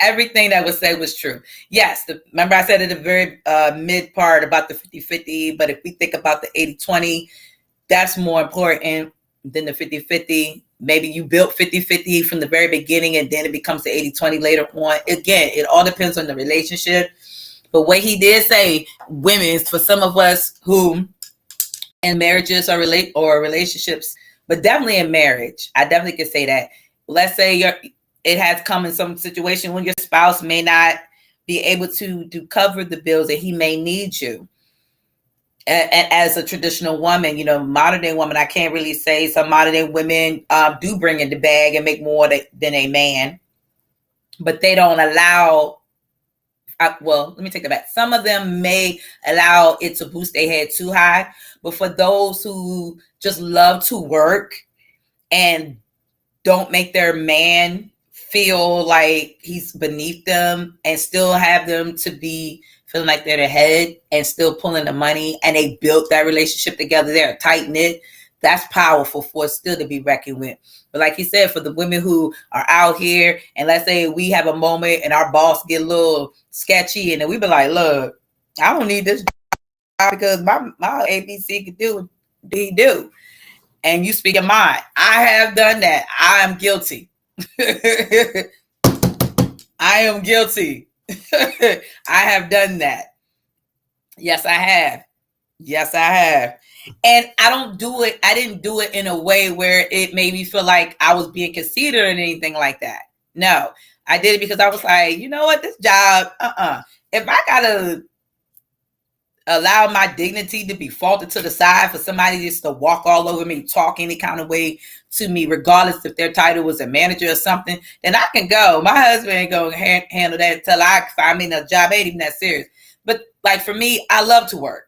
Everything that was said was true. Yes, remember I said at the very mid part about the 50-50, but if we think about the 80-20, that's more important than the 50-50. Maybe you built 50-50 from the very beginning and then it becomes the 80-20 later on. Again, it all depends on the relationship. But what he did say, women, for some of us who in marriages or relationships, but definitely in marriage, I definitely could say that. Let's say it has come in some situation when your spouse may not be able to cover the bills that he may need you. And as a traditional woman, modern day woman, I can't really say some modern day women do bring in the bag and make more than a man, but they don't allow. Well, let me take that back. Some of them may allow it to boost their head too high, but for those who just love to work and don't make their man feel like he's beneath them and still have them to be feeling like they're the head and still pulling the money, and they built that relationship together, they're tight knit, that's powerful for still to be reckoned with. But like you said, for the women who are out here, and let's say we have a moment and our boss get a little sketchy, and then we be like, look, I don't need this job because my ABC can do what he do. And you speak your mind. I have done that. I am guilty. I am guilty. I have done that. Yes, I have. Yes, I have. And I didn't do it in a way where it made me feel like I was being conceited or anything like that. No, I did it because I was like, you know what, this job, if I gotta allow my dignity to be faulted to the side for somebody just to walk all over me, talk any kind of way to me, regardless if their title was a manager or something, then I can go. My husband ain't gonna handle that until I find me a job. Ain't even that serious. But like for me, I love to work.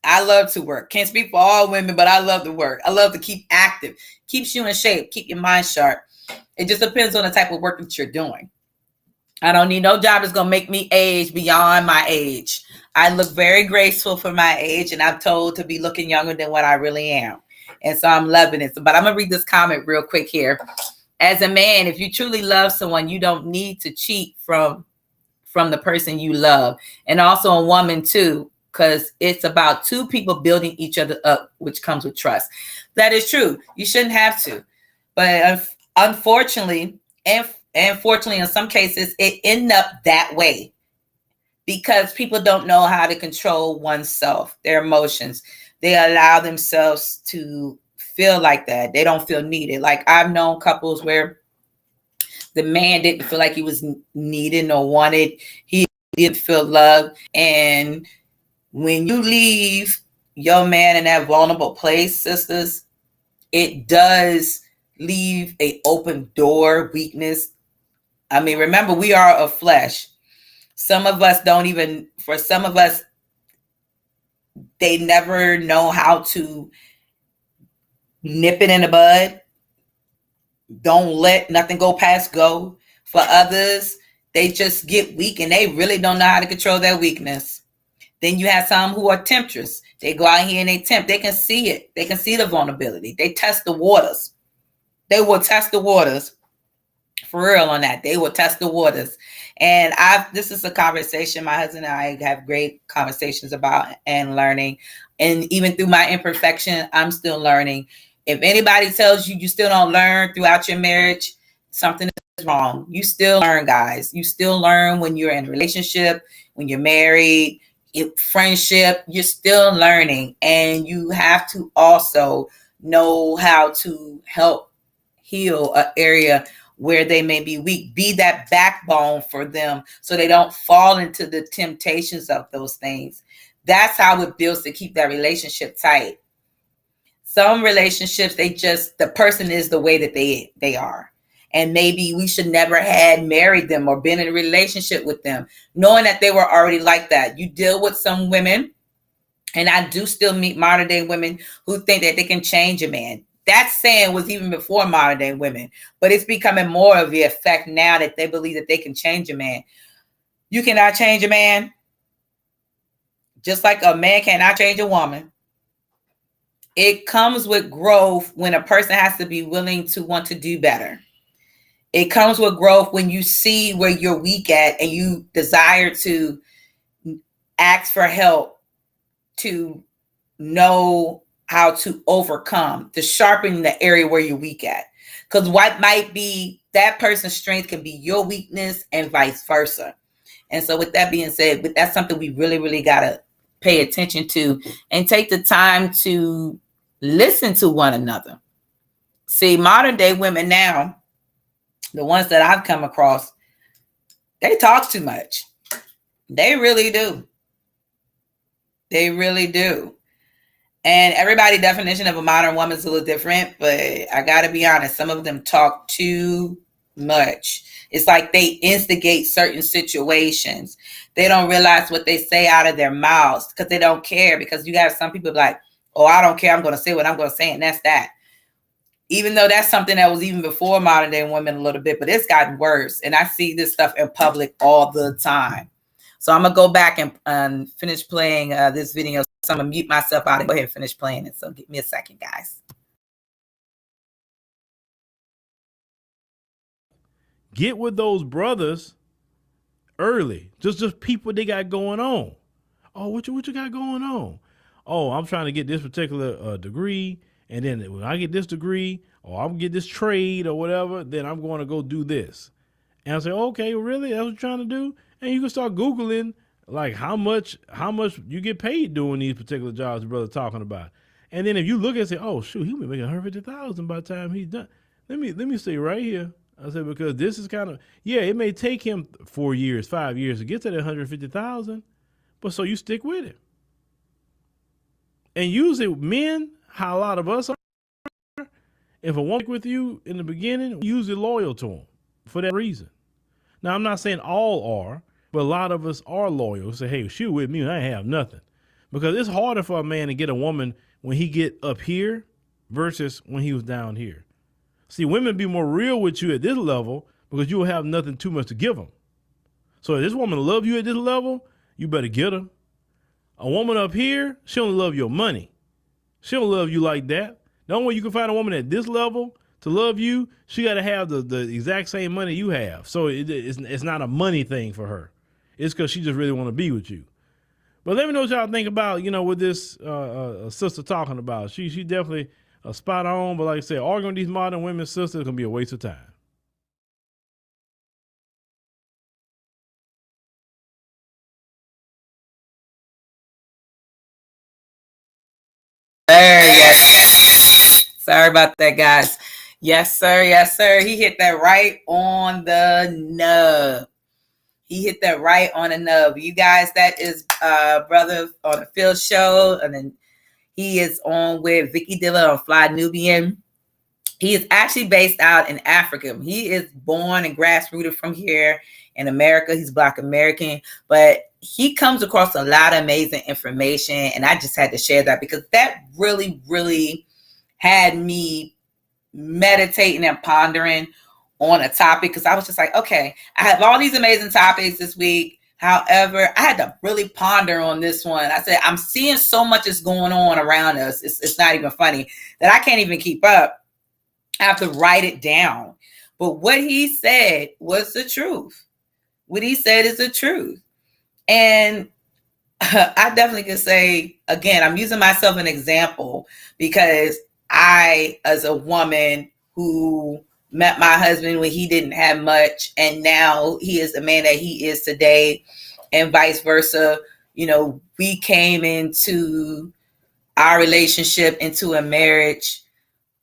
I love to work. Can't speak for all women, but I love to work. I love to keep active. Keeps you in shape. Keep your mind sharp. It just depends on the type of work that you're doing. I don't need no job that's going to make me age beyond my age. I look very graceful for my age, and I'm told to be looking younger than what I really am. And so I'm loving it. But I'm going to read this comment real quick here. As a man, if you truly love someone, you don't need to cheat from the person you love. And also a woman too, because it's about two people building each other up, which comes with trust. That is true. You shouldn't have to. But unfortunately, and fortunately, in some cases, it ends up that way because people don't know how to control oneself, their emotions. They allow themselves to feel like that. They don't feel needed. Like I've known couples where the man didn't feel like he was needed or wanted. He didn't feel loved. And when you leave your man in that vulnerable place, sisters, it does leave an open door, weakness. I mean, remember, we are of flesh. Some of us for some of us, they never know how to nip it in the bud. Don't let nothing go past go. For others, they just get weak and they really don't know how to control their weakness. Then you have some who are temptress. They go out here and they tempt. They can see it. They can see the vulnerability. They test the waters. They will test the waters. For real on that. They will test the waters. And this is a conversation my husband and I have great conversations about and learning. And even through my imperfection, I'm still learning. If anybody tells you still don't learn throughout your marriage, something is wrong. You still learn, guys. You still learn when you're in a relationship, when you're married, friendship, you're still learning. And you have to also know how to help heal an area where they may be weak. Be that backbone for them so they don't fall into the temptations of those things. That's how it builds to keep that relationship tight. Some relationships, the person is the way that they are. And maybe we should never had married them or been in a relationship with them, knowing that they were already like that. You deal with some women, and I do still meet modern day women who think that they can change a man. That saying was even before modern day women, but it's becoming more of the effect now that they believe that they can change a man. You cannot change a man, just like a man cannot change a woman. It comes with growth when a person has to be willing to want to do better. It comes with growth when you see where you're weak at and you desire to ask for help, to know how to overcome, to sharpen the area where you're weak at. Because what might be that person's strength can be your weakness and vice versa. And so with that being said, that's something we really, really got to pay attention to and take the time to listen to one another. See, modern day women now, the ones that I've come across, they talk too much. They really do. They really do. And everybody's definition of a modern woman is a little different, but I got to be honest, some of them talk too much. It's like they instigate certain situations. They don't realize what they say out of their mouths because they don't care, because you have some people like, oh, I don't care. I'm going to say what I'm going to say, and that's that. Even though that's something that was even before modern day women a little bit, but it's gotten worse. And I see this stuff in public all the time. So I'm going to go back and finish playing this video. So I'm going to mute myself out and go ahead and finish playing it. So give me a second, guys. Get with those brothers early. Just people they got going on. Oh, what you got going on? Oh, I'm trying to get this particular degree. And then when I get this degree, or I'm get this trade or whatever, then I'm going to go do this. And I say, okay, really? That's what you're trying to do? And you can start Googling like how much you get paid doing these particular jobs the brother talking about. And then if you look and say, oh shoot, he'll be making $150,000 by the time he's done. Let me say right here. I said, because this is kind of, yeah, it may take him 4 years, 5 years to get to that 150,000, but so you stick with it. And usually men, how a lot of us are, if a woman with you in the beginning, usually loyal to them for that reason. Now, I'm not saying all are, but a lot of us are loyal. Say, hey, she with me and I have nothing. Because it's harder for a man to get a woman when he get up here versus when he was down here. See, women be more real with you at this level because you will have nothing too much to give them. So if this woman love you at this level, you better get her. A woman up here, she don't love your money. She don't love you like that. The only way you can find a woman at this level to love you, she got to have the exact same money you have. So it's not a money thing for her. It's because she just really want to be with you. But let me know what y'all think about, what this sister talking about. She definitely spot on. But like I said, arguing these modern women sisters is going to be a waste of time. Yes. Sorry about that, guys. Yes, sir. Yes, sir. He hit that right on the nub. He hit that right on the nub. You guys, that is brother on the Field Show. And then he is on with Vicky Dilla on Fly Nubian. He is actually based out in Africa. He is born and grassrooted from here in America. He's Black American, but he comes across a lot of amazing information. And I just had to share that because that really, really had me meditating and pondering on a topic. Because I was just like, okay, I have all these amazing topics this week. However, I had to really ponder on this one. I said, I'm seeing so much is going on around us. It's not even funny that I can't even keep up. I have to write it down. But what he said was the truth. What he said is the truth. And I definitely could say, again, I'm using myself an example because I, as a woman who met my husband when he didn't have much, and now he is the man that he is today, and vice versa. We came into our relationship, into a marriage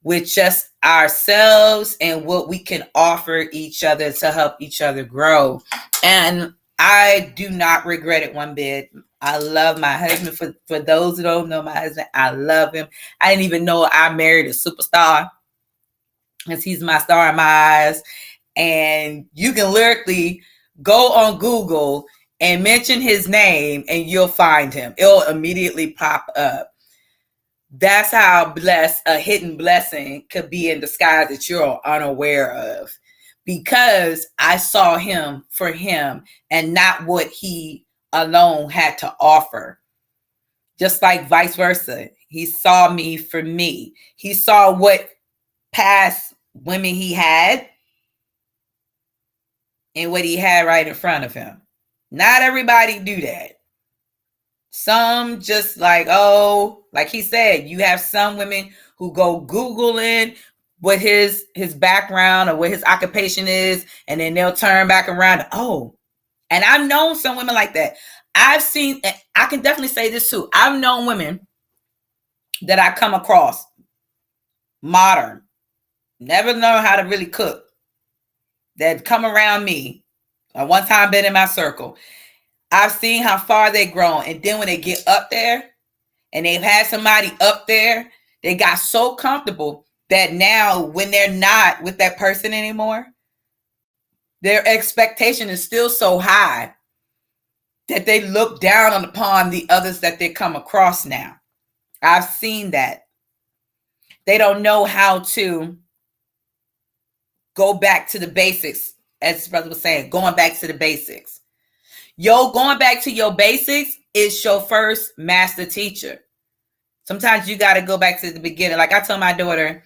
with just ourselves and what we can offer each other to help each other grow. And I do not regret it one bit. I love my husband. For those who don't know my husband, I love him. I didn't even know I married a superstar, because he's my star in my eyes. And you can literally go on Google and mention his name and you'll find him. It'll immediately pop up. That's how blessed a hidden blessing could be in disguise that you're unaware of, because I saw him for him and not what he alone had to offer. Just like vice versa. He saw me for me. He saw what past women he had and what he had right in front of him. Not everybody do that. Some just like he said, you have some women who go Googling what his background or what his occupation is, and then they'll turn back around. And I've known some women like that. I can definitely say this too. I've known women that I come across, modern, never know how to really cook, that come around me. One time been in my circle. I've seen how far they've grown. And then when they get up there and they've had somebody up there, they got so comfortable that now when they're not with that person anymore, their expectation is still so high that they look down upon the others that they come across now. I've seen that. They don't know how to go back to the basics, as his brother was saying, going back to the basics. Going back to your basics is your first master teacher. Sometimes you got to go back to the beginning. Like I told my daughter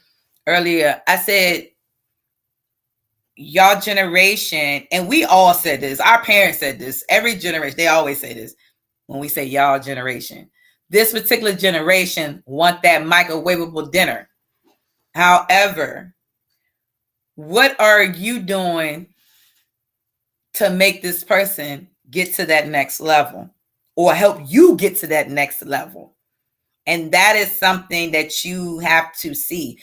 earlier, I said, y'all generation, and we all said this, our parents said this, every generation, they always say this when we say y'all generation. This particular generation want that microwavable dinner. However, what are you doing to make this person get to that next level or help you get to that next level. And that is something that you have to see.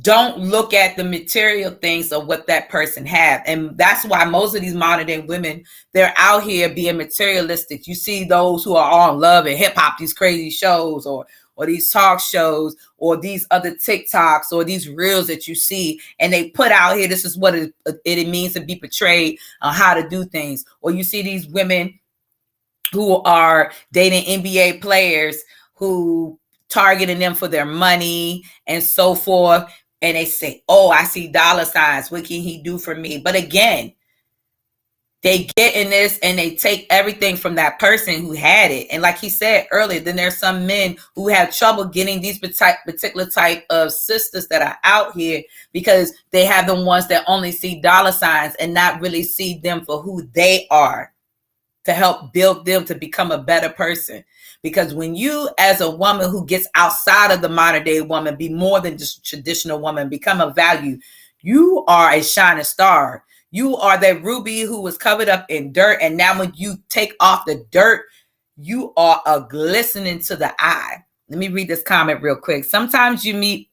Don't look at the material things of what that person have. And that's why most of these modern day women, they're out here being materialistic. You see those who are on Love and Hip Hop, these crazy shows or these talk shows or these other TikToks or these reels that you see, and they put out here, this is what it means to be portrayed on how to do things. Or you see these women who are dating NBA players who targeting them for their money and so forth. And they say, oh, I see dollar signs. What can he do for me? But again, they get in this and they take everything from that person who had it. And like he said earlier, then there's some men who have trouble getting these particular type of sisters that are out here because they have the ones that only see dollar signs and not really see them for who they are, to help build them to become a better person. Because when you, as a woman who gets outside of the modern day woman, be more than just a traditional woman, become a value, you are a shining star. You are that ruby who was covered up in dirt. And now when you take off the dirt, you are a glistening to the eye. Let me read this comment real quick. Sometimes you meet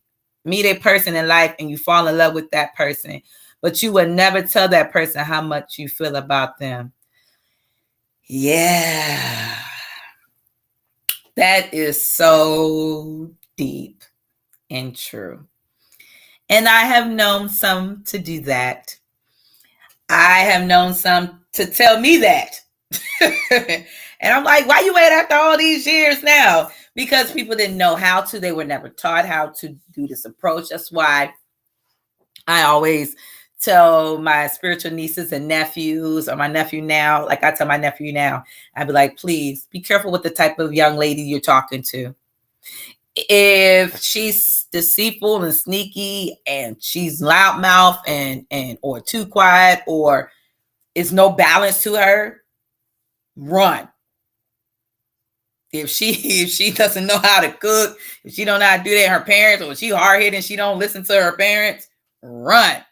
a person in life and you fall in love with that person, but you will never tell that person how much you feel about them. Yeah. That is so deep and true. And I have known some to do that. I have known some to tell me that. And I'm like, why you wait after all these years now? Because people didn't know how to. They were never taught how to do this approach. That's why I always tell my spiritual nieces and nephews, or my nephew now, like I tell my nephew now, I'd be like, please be careful with the type of young lady you're talking to. If she's deceitful and sneaky and she's loudmouth and or too quiet or is no balance to her, run. If she doesn't know how to cook, if she don't know how to do that, her parents, or she hard-headed and she don't listen to her parents, run.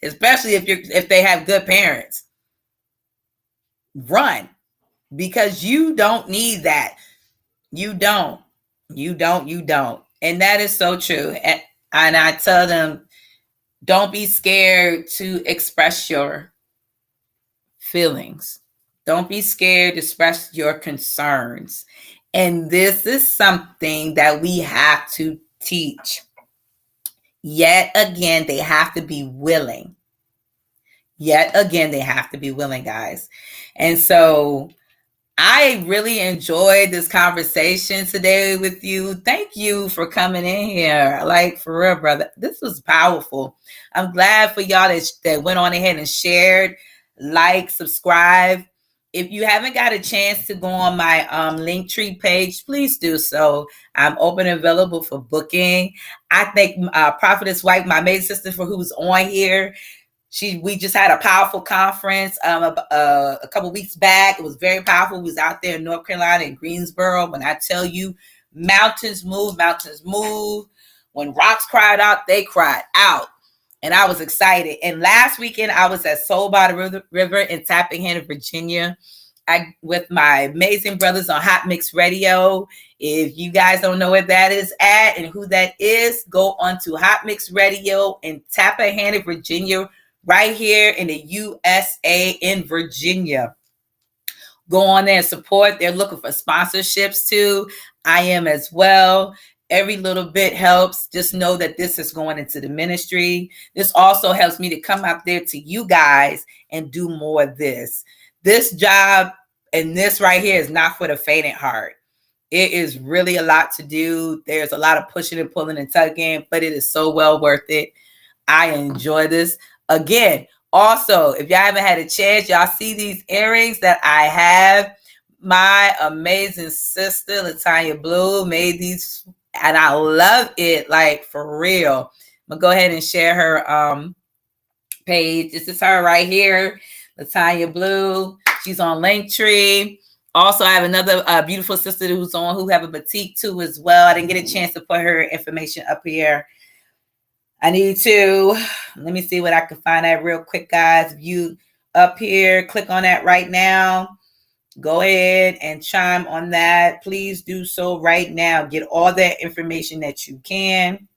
Especially if they have good parents, run, because you don't need that. You don't. And that is so true. And I tell them, don't be scared to express your feelings. Don't be scared to express your concerns. And this is something that we have to teach. Yet again, they have to be willing. Guys. And so I really enjoyed this conversation today with you. Thank you for coming in here. Like, for real, brother, this was powerful. I'm glad for y'all that went on ahead and shared, like, subscribe. If you haven't got a chance to go on my Linktree page, please do so. I'm open and available for booking. I thank Prophetess White, my maid sister, for who's on here. We just had a powerful conference a couple weeks back. It was very powerful. We was out there in North Carolina in Greensboro. When I tell you, mountains move. When rocks cried out, they cried out. And I was excited. And last weekend, I was at Soul by the River in Tappahannock, Virginia, with my amazing brothers on Hot Mix Radio. If you guys don't know where that is at and who that is, go on to Hot Mix Radio in Tappahannock, Virginia, right here in the USA in Virginia. Go on there and support. They're looking for sponsorships too. I am as well. Every little bit helps. Just know that this is going into the ministry. This also helps me to come out there to you guys and do more of this. This job and this right here is not for the faint at heart. It is really a lot to do. There's a lot of pushing and pulling and tugging, but it is so well worth it. I enjoy this. Again, also, if y'all haven't had a chance, y'all see these earrings that I have. My amazing sister, Latanya Blue, made these, and I love it, like, for real. I'm going to go ahead and share her page. This is her right here, Latanya Blue. She's on Linktree. Also, I have another beautiful sister who's on, who have a boutique too as well. I didn't get a chance to put her information up here. I need to, let me see what I can find out real quick, guys. If you up here. Click on that right now. Go ahead and chime on that. Please do so right now. Get all that information that you can.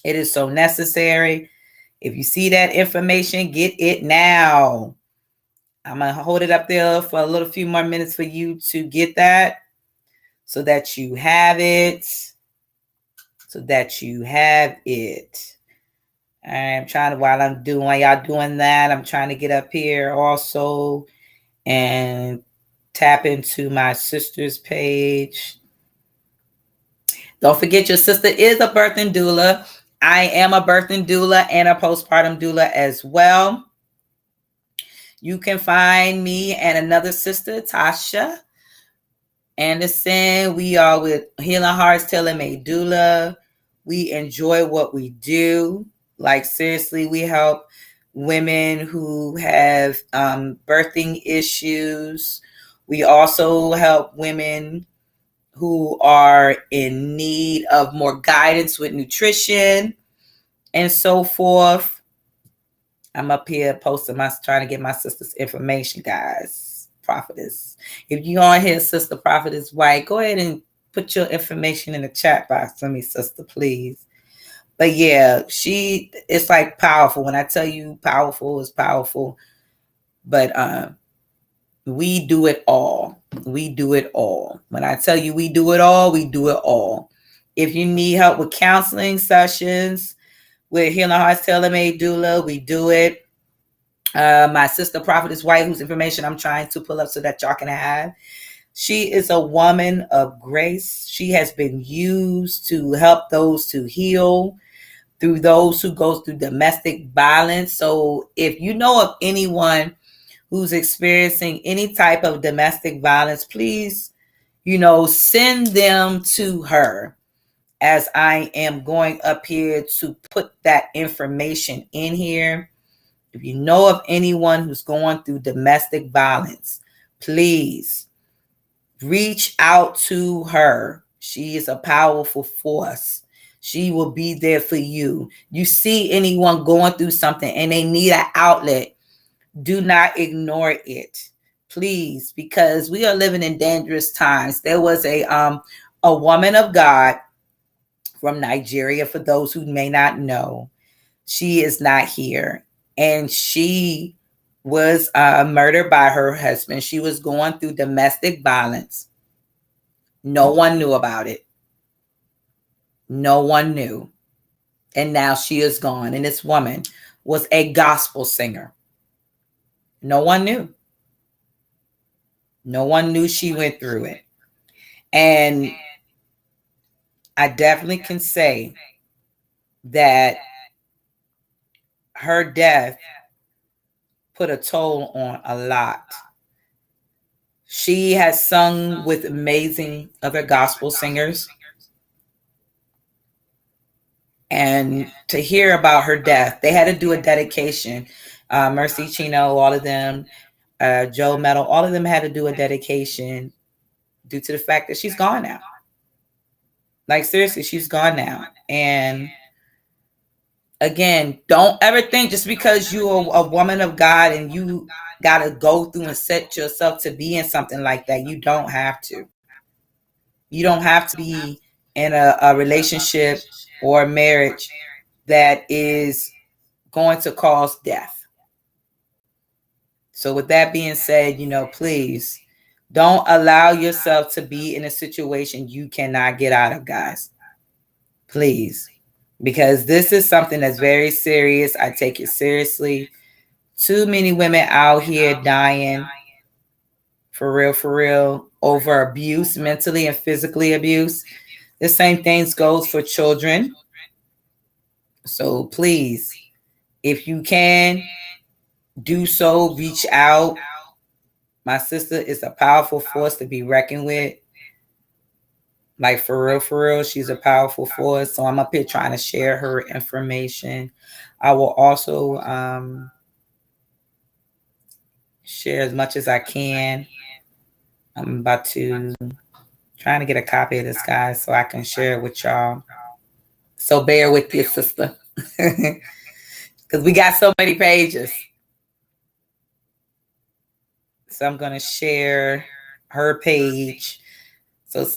It is so necessary. If you see that information, get it now. I'm going to hold it up there for a little few more minutes for you to get that so that you have it. So that you have it. I'm trying to, while y'all doing that, I'm trying to get up here also and tap into my sister's page. Don't forget, your sister is a birthing doula. I am a birthing doula and a postpartum doula as well. You can find me and another sister, Tasha Anderson. We are with Healing Hearts Tailor-Made Doula. We enjoy what we do. Like, seriously, we help women who have birthing issues. We also help women who are in need of more guidance with nutrition and so forth. I'm up here posting trying to get my sister's information, guys. Prophetess. If you on here, Sister Prophetess White, go ahead and put your information in the chat box for me, sister, please. But yeah, it's like powerful. When I tell you powerful is powerful. But we do it all. We do it all. When I tell you we do it all, we do it all. If you need help with counseling sessions with Healing Hearts Tailor-Made Doula, we do it. My sister Prophetess White, whose information I'm trying to pull up so that y'all can have. She is a woman of grace. She has been used to help those to heal through those who go through domestic violence. So if you know of anyone who's experiencing any type of domestic violence, please, send them to her, as I am going up here to put that information in here. If you know of anyone who's going through domestic violence, please reach out to her. She is a powerful force. She will be there for you. You see anyone going through something and they need an outlet, do not ignore it, please, because we are living in dangerous times. There was a woman of God from Nigeria, for those who may not know. She is not here. And she was murdered by her husband. She was going through domestic violence. No one knew about it. No one knew. And now she is gone. And this woman was a gospel singer. No one knew. No one knew she went through it. And I definitely can say that her death put a toll on a lot. She has sung with amazing other gospel singers. And to hear about her death, they had to do a dedication. Mercy Chino, all of them, Joe Metal, all of them had to do a dedication due to the fact that she's gone now. Like, seriously, she's gone now. And again, don't ever think just because you're a woman of God and you got to go through and set yourself to be in something like that. You don't have to. You don't have to be in a relationship or a marriage that is going to cause death. So with that being said, please don't allow yourself to be in a situation you cannot get out of, guys. Please. Because this is something that's very serious. I take it seriously. Too many women out here dying, for real, over abuse, mentally and physically abuse. The same things goes for children. So please, if you can, do so, reach out. My sister is a powerful force to be reckoned with. Like, for real, she's a powerful force. So I'm up here trying to share her information. I will also share as much as I can. I'm about to trying to get a copy of this, guys, so I can share it with y'all. So bear with your sister. Because we got so many pages. So I'm going to share her page. So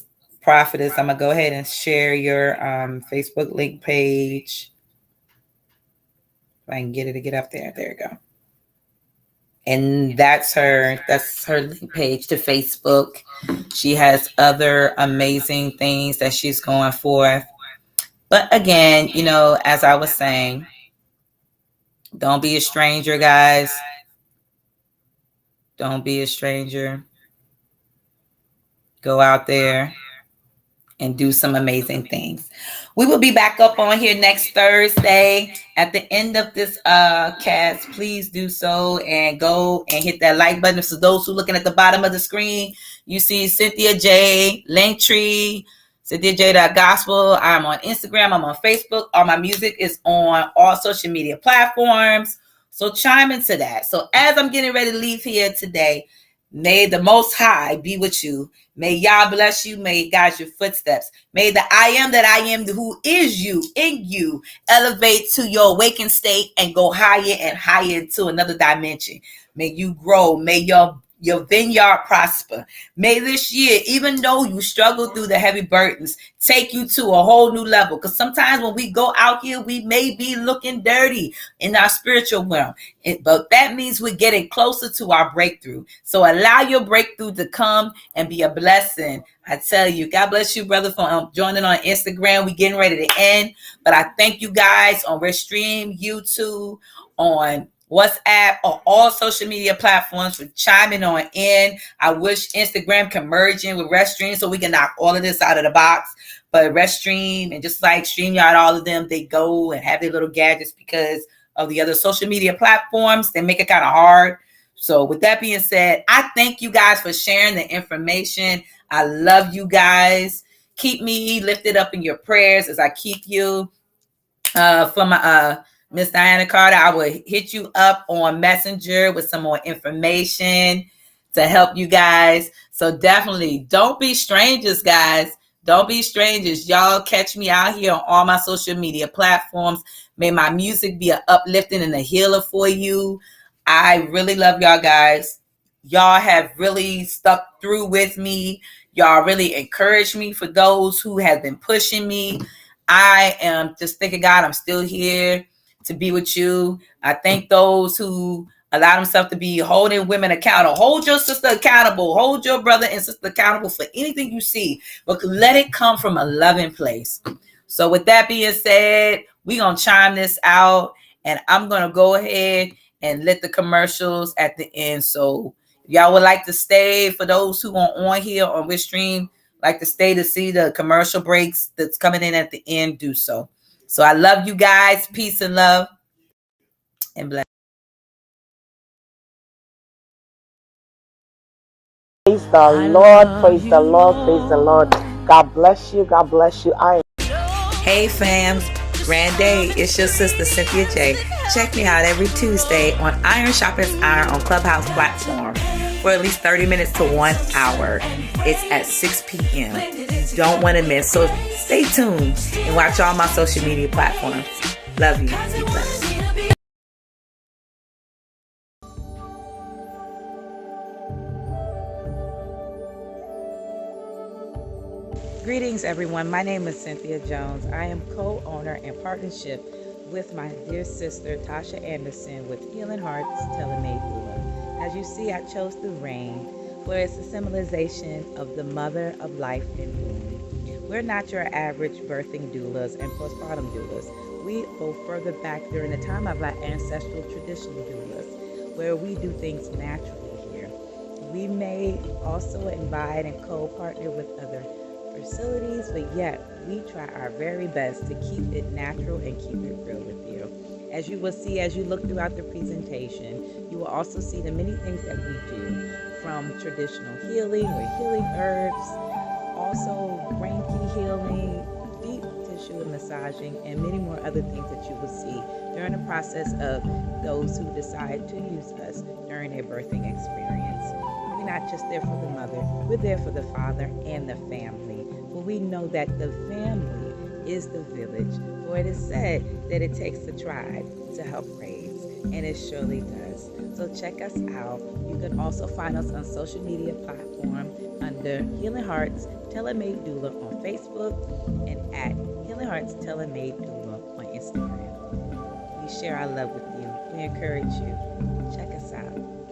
Prophetess, I'm going to go ahead and share your Facebook link page. If I can get it to get up there. There you go. And that's her link page to Facebook. She has other amazing things that she's going for. But again, you know, as I was saying, don't be a stranger, guys. Don't be a stranger. Go out there and do some amazing things. We will be back up on here next Thursday. At the end of this cast, please do so and go and hit that like button. So those who are looking at the bottom of the screen, you see Cynthia J, Linktree, cynthiajgospel. I'm on Instagram. I'm on Facebook. All my music is on all social media platforms. So chime into that. So as I'm getting ready to leave here today, may the Most High be with you. May Yah bless you. May He guide your footsteps. May the I am that I am, who is you, in you, elevate to your awakened state and go higher and higher to another dimension. May you grow. May your vineyard prosper. May this year, even though you struggle through the heavy burdens, take you to a whole new level. Because sometimes when we go out here, we may be looking dirty in our spiritual realm. But that means we're getting closer to our breakthrough. So allow your breakthrough to come and be a blessing. I tell you, God bless you, brother, for joining on Instagram. We're getting ready to end. But I thank you guys on Restream, YouTube, on WhatsApp, or all social media platforms for chiming on in. I wish Instagram can merge in with Restream so we can knock all of this out of the box. But Restream and just like StreamYard, all of them, they go and have their little gadgets because of the other social media platforms. They make it kind of hard. So with that being said, I thank you guys for sharing the information. I love you guys. Keep me lifted up in your prayers as I keep you. For my Miss Diana Carter, I will hit you up on Messenger with some more information to help you guys. So definitely don't be strangers, guys. Don't be strangers. Y'all catch me out here on all my social media platforms. May my music be an uplifting and a healer for you. I really love y'all guys. Y'all have really stuck through with me. Y'all really encouraged me. For those who have been pushing me, I am just thanking God I'm still here to be with you. I thank those who allow themselves to be holding women accountable. Hold your sister accountable. Hold your brother and sister accountable for anything you see, but let it come from a loving place. So with that being said, we're going to chime this out, and I'm going to go ahead and let the commercials at the end. So if y'all would like to stay, for those who are on here on Restream, like to stay to see the commercial breaks that's coming in at the end, do so. So I love you guys. Peace and love and bless. Praise the Lord, praise the Lord, praise the Lord. God bless you, God bless you. Hey fam, grand day. It's your sister Cynthia J. Check me out every Tuesday on Iron Sharpens Iron on Clubhouse platform for at least 30 minutes to 1 hour. It's at 6 p.m. Don't want to miss. So stay tuned and watch all my social media platforms. Love you. Be blessed. Greetings, everyone. My name is Cynthia Jones. I am co-owner in partnership with my dear sister, Tasha Anderson, with Healing Hearts Tailor-Made Doula. As you see, I chose the rain, where it's a symbolization of the mother of life in womb. We're not your average birthing doulas and postpartum doulas. We go further back during the time of our ancestral traditional doulas, where we do things naturally here. We may also invite and co-partner with other facilities, but yet we try our very best to keep it natural and keep it real with you. As you will see, as you look throughout the presentation, you will also see the many things that we do, from traditional healing with healing herbs, also Reiki healing, deep tissue and massaging, and many more other things that you will see during the process of those who decide to use us during their birthing experience. We're not just there for the mother, we're there for the father and the family. But we know that the family is the village, for it is said that it takes a tribe to help raise, and it surely does. So check us out. You can also find us on social media platform under Healing Hearts Tailor-Made Doula on Facebook and at Healing Hearts Tailor-Made Doula on Instagram. We share our love with you. We encourage you. Check us out.